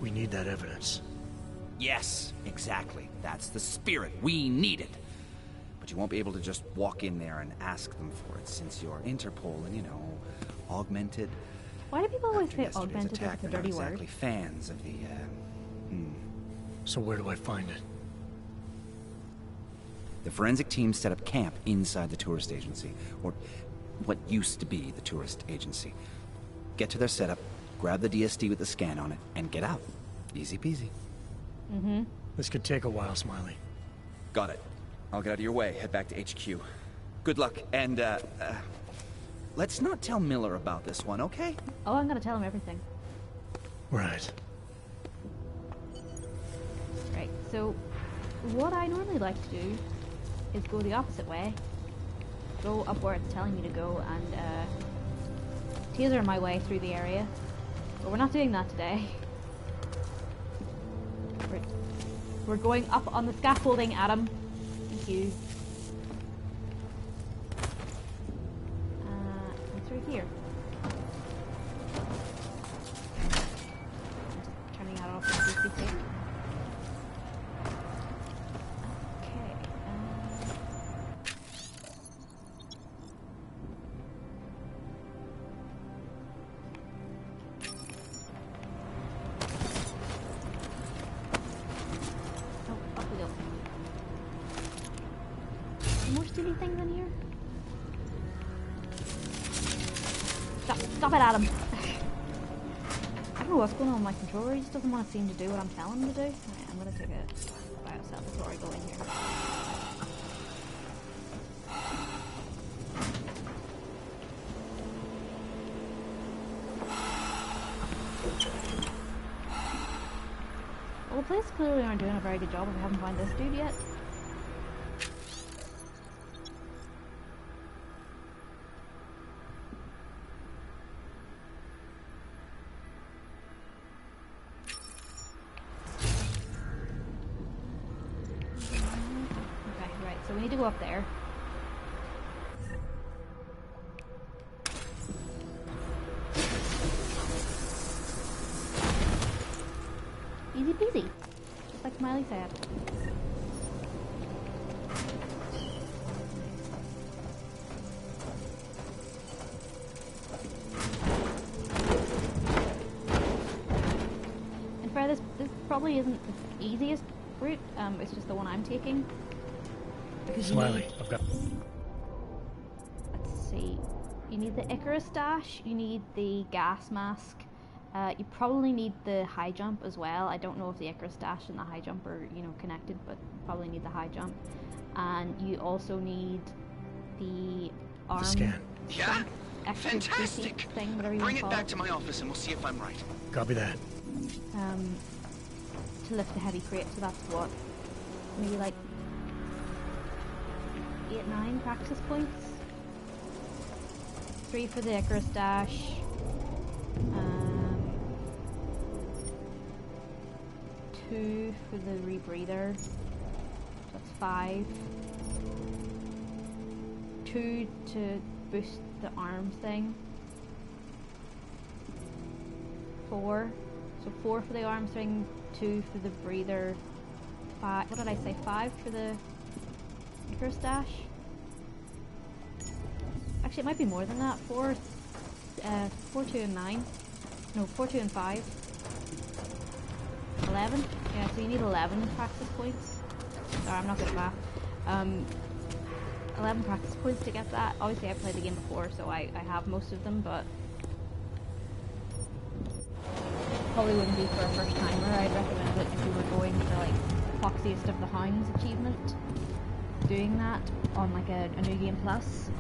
We need that evidence. Yes, exactly. That's the spirit. We need it. But you won't be able to just walk in there and ask them for it, since you're Interpol and, you know, augmented. Why do people always After say yesterday's augmented attack, like it's a they're dirty not word? exactly fans of the, So where do I find it? The forensic team set up camp inside the tourist agency, or what used to be the tourist agency. Get to their setup, grab the DSD with the scan on it, and get out. Easy peasy. Mm-hmm. This could take a while, Smiley. Got it. I'll get out of your way, head back to HQ. Good luck, and, let's not tell Miller about this one, okay? Oh, I'm gonna tell him everything. Right. Right, so what I normally like to do is go the opposite way. Go up where it's telling me to go and taser my way through the area. But we're not doing that today. We're going up on the scaffolding, Adam. Thank you. What's right here? Turning that off so we can see. More steely things in here? Stop it, Adam. don't know what's going on with my controller. He just doesn't want to seem to do what I'm telling him to do. Alright, I'm gonna take a bio cell before I go in here. Well, the police clearly aren't doing a very good job if we haven't found this dude yet. Okay, right, so we need to go up there. Easy peasy, just like Smiley said. And for this probably isn't the easiest route. It's just the one I'm taking. Because Smiley, I've got. Let's see. You need the Icarus dash. You need the gas mask. You probably need the high jump as well. I don't know if the Icarus dash and the high jump are, connected, but probably need the high jump. And you also need the arm. The scan. Yeah? Extra Fantastic! thing, whatever you Bring want it to back to my office and we'll see if I'm right. Copy that. To lift the heavy crate, so that's what? Maybe like 8, 9 practice points. 3 for the Icarus dash. 2 for the rebreather. That's 5. 2 to boost the arm thing. 4. So 4 for the arm thing, 2 for the breather. 5. What did I say? 5 for the Icarus dash. Actually, it might be more than that. 4, 2, and 9. No, 4, 2, and 5. 11? Yeah, so you need 11 practice points. Sorry, I'm not good at math. 11 practice points to get that. Obviously, I played the game before, so I have most of them, but probably wouldn't be for a first timer. I'd recommend it if you were going for like Foxiest of the Hounds achievement. Doing that on like a New Game Plus.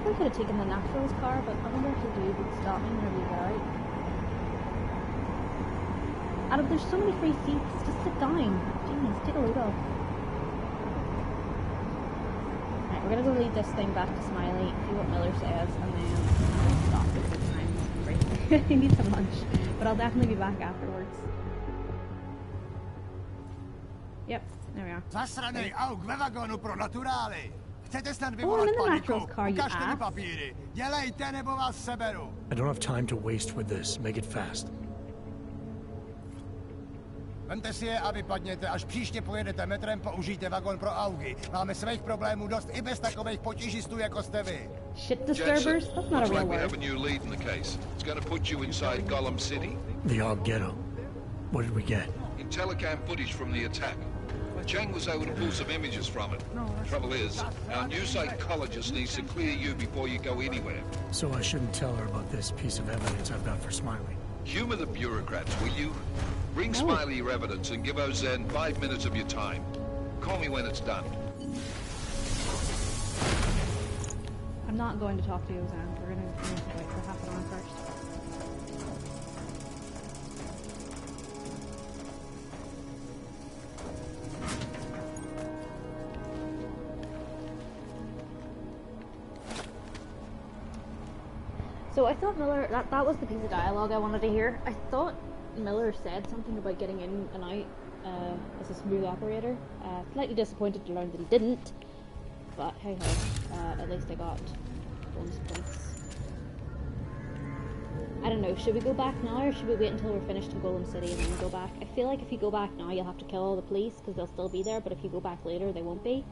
I could have taken the Naturals car, but I wonder if the dude would stop me whenever you get out. Adam, there's so many free seats, just sit down. Jeez, take a load off. Right, we're gonna go lead this thing back to Smiley, see what Miller says, and then I'll stop because I'm free. He needs some lunch, but I'll definitely be back afterwards. Yep, there we are. Zasranej auk ve vagonu pro naturály. Chcete snad I'm vyvolat in the paniku? Naturals car, you Ukažte mi ass. papíry. Dělejte, nebo vás seberu. I don't have time to waste with this. Make it fast. Vemte si je a vypadněte. Až příště pojedete metrem, použijte vagon pro augy. Máme svých problémů dost i bez takových potížistů, jako jste vy. Shit disturbers? That's not a looks real like we word. have a new lead in the case. It's going to put you inside Golem City. The Og Ghetto. What did we get? In telecam footage from the attack. Chang was able to pull some images from it. Trouble is, our new psychologist needs to clear you before you go anywhere. So I shouldn't tell her about this piece of evidence I've got for Smiley. Humor the bureaucrats, will you? Bring Smiley your evidence and give Ozan 5 minutes of your time. Call me when it's done. I'm not going to talk to Ozan. We're gonna wait for half an hour first. So I thought Miller, that was the piece of dialogue I wanted to hear. I thought Miller said something about getting in and out as a smooth operator. Slightly disappointed to learn that he didn't, but hey ho, at least I got bonus points. I don't know, should we go back now or should we wait until we're finished in Golem City and then go back? I feel like if you go back now you'll have to kill all the police because they'll still be there, but if you go back later they won't be.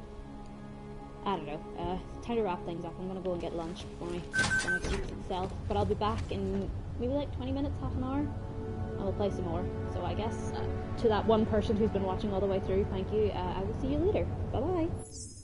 I don't know, time to wrap things up. I'm gonna go and get lunch before my eats itself, but I'll be back in maybe like 20 minutes, half an hour. I will play some more. So I guess to that one person who's been watching all the way through, thank you. I will see you later. Bye bye.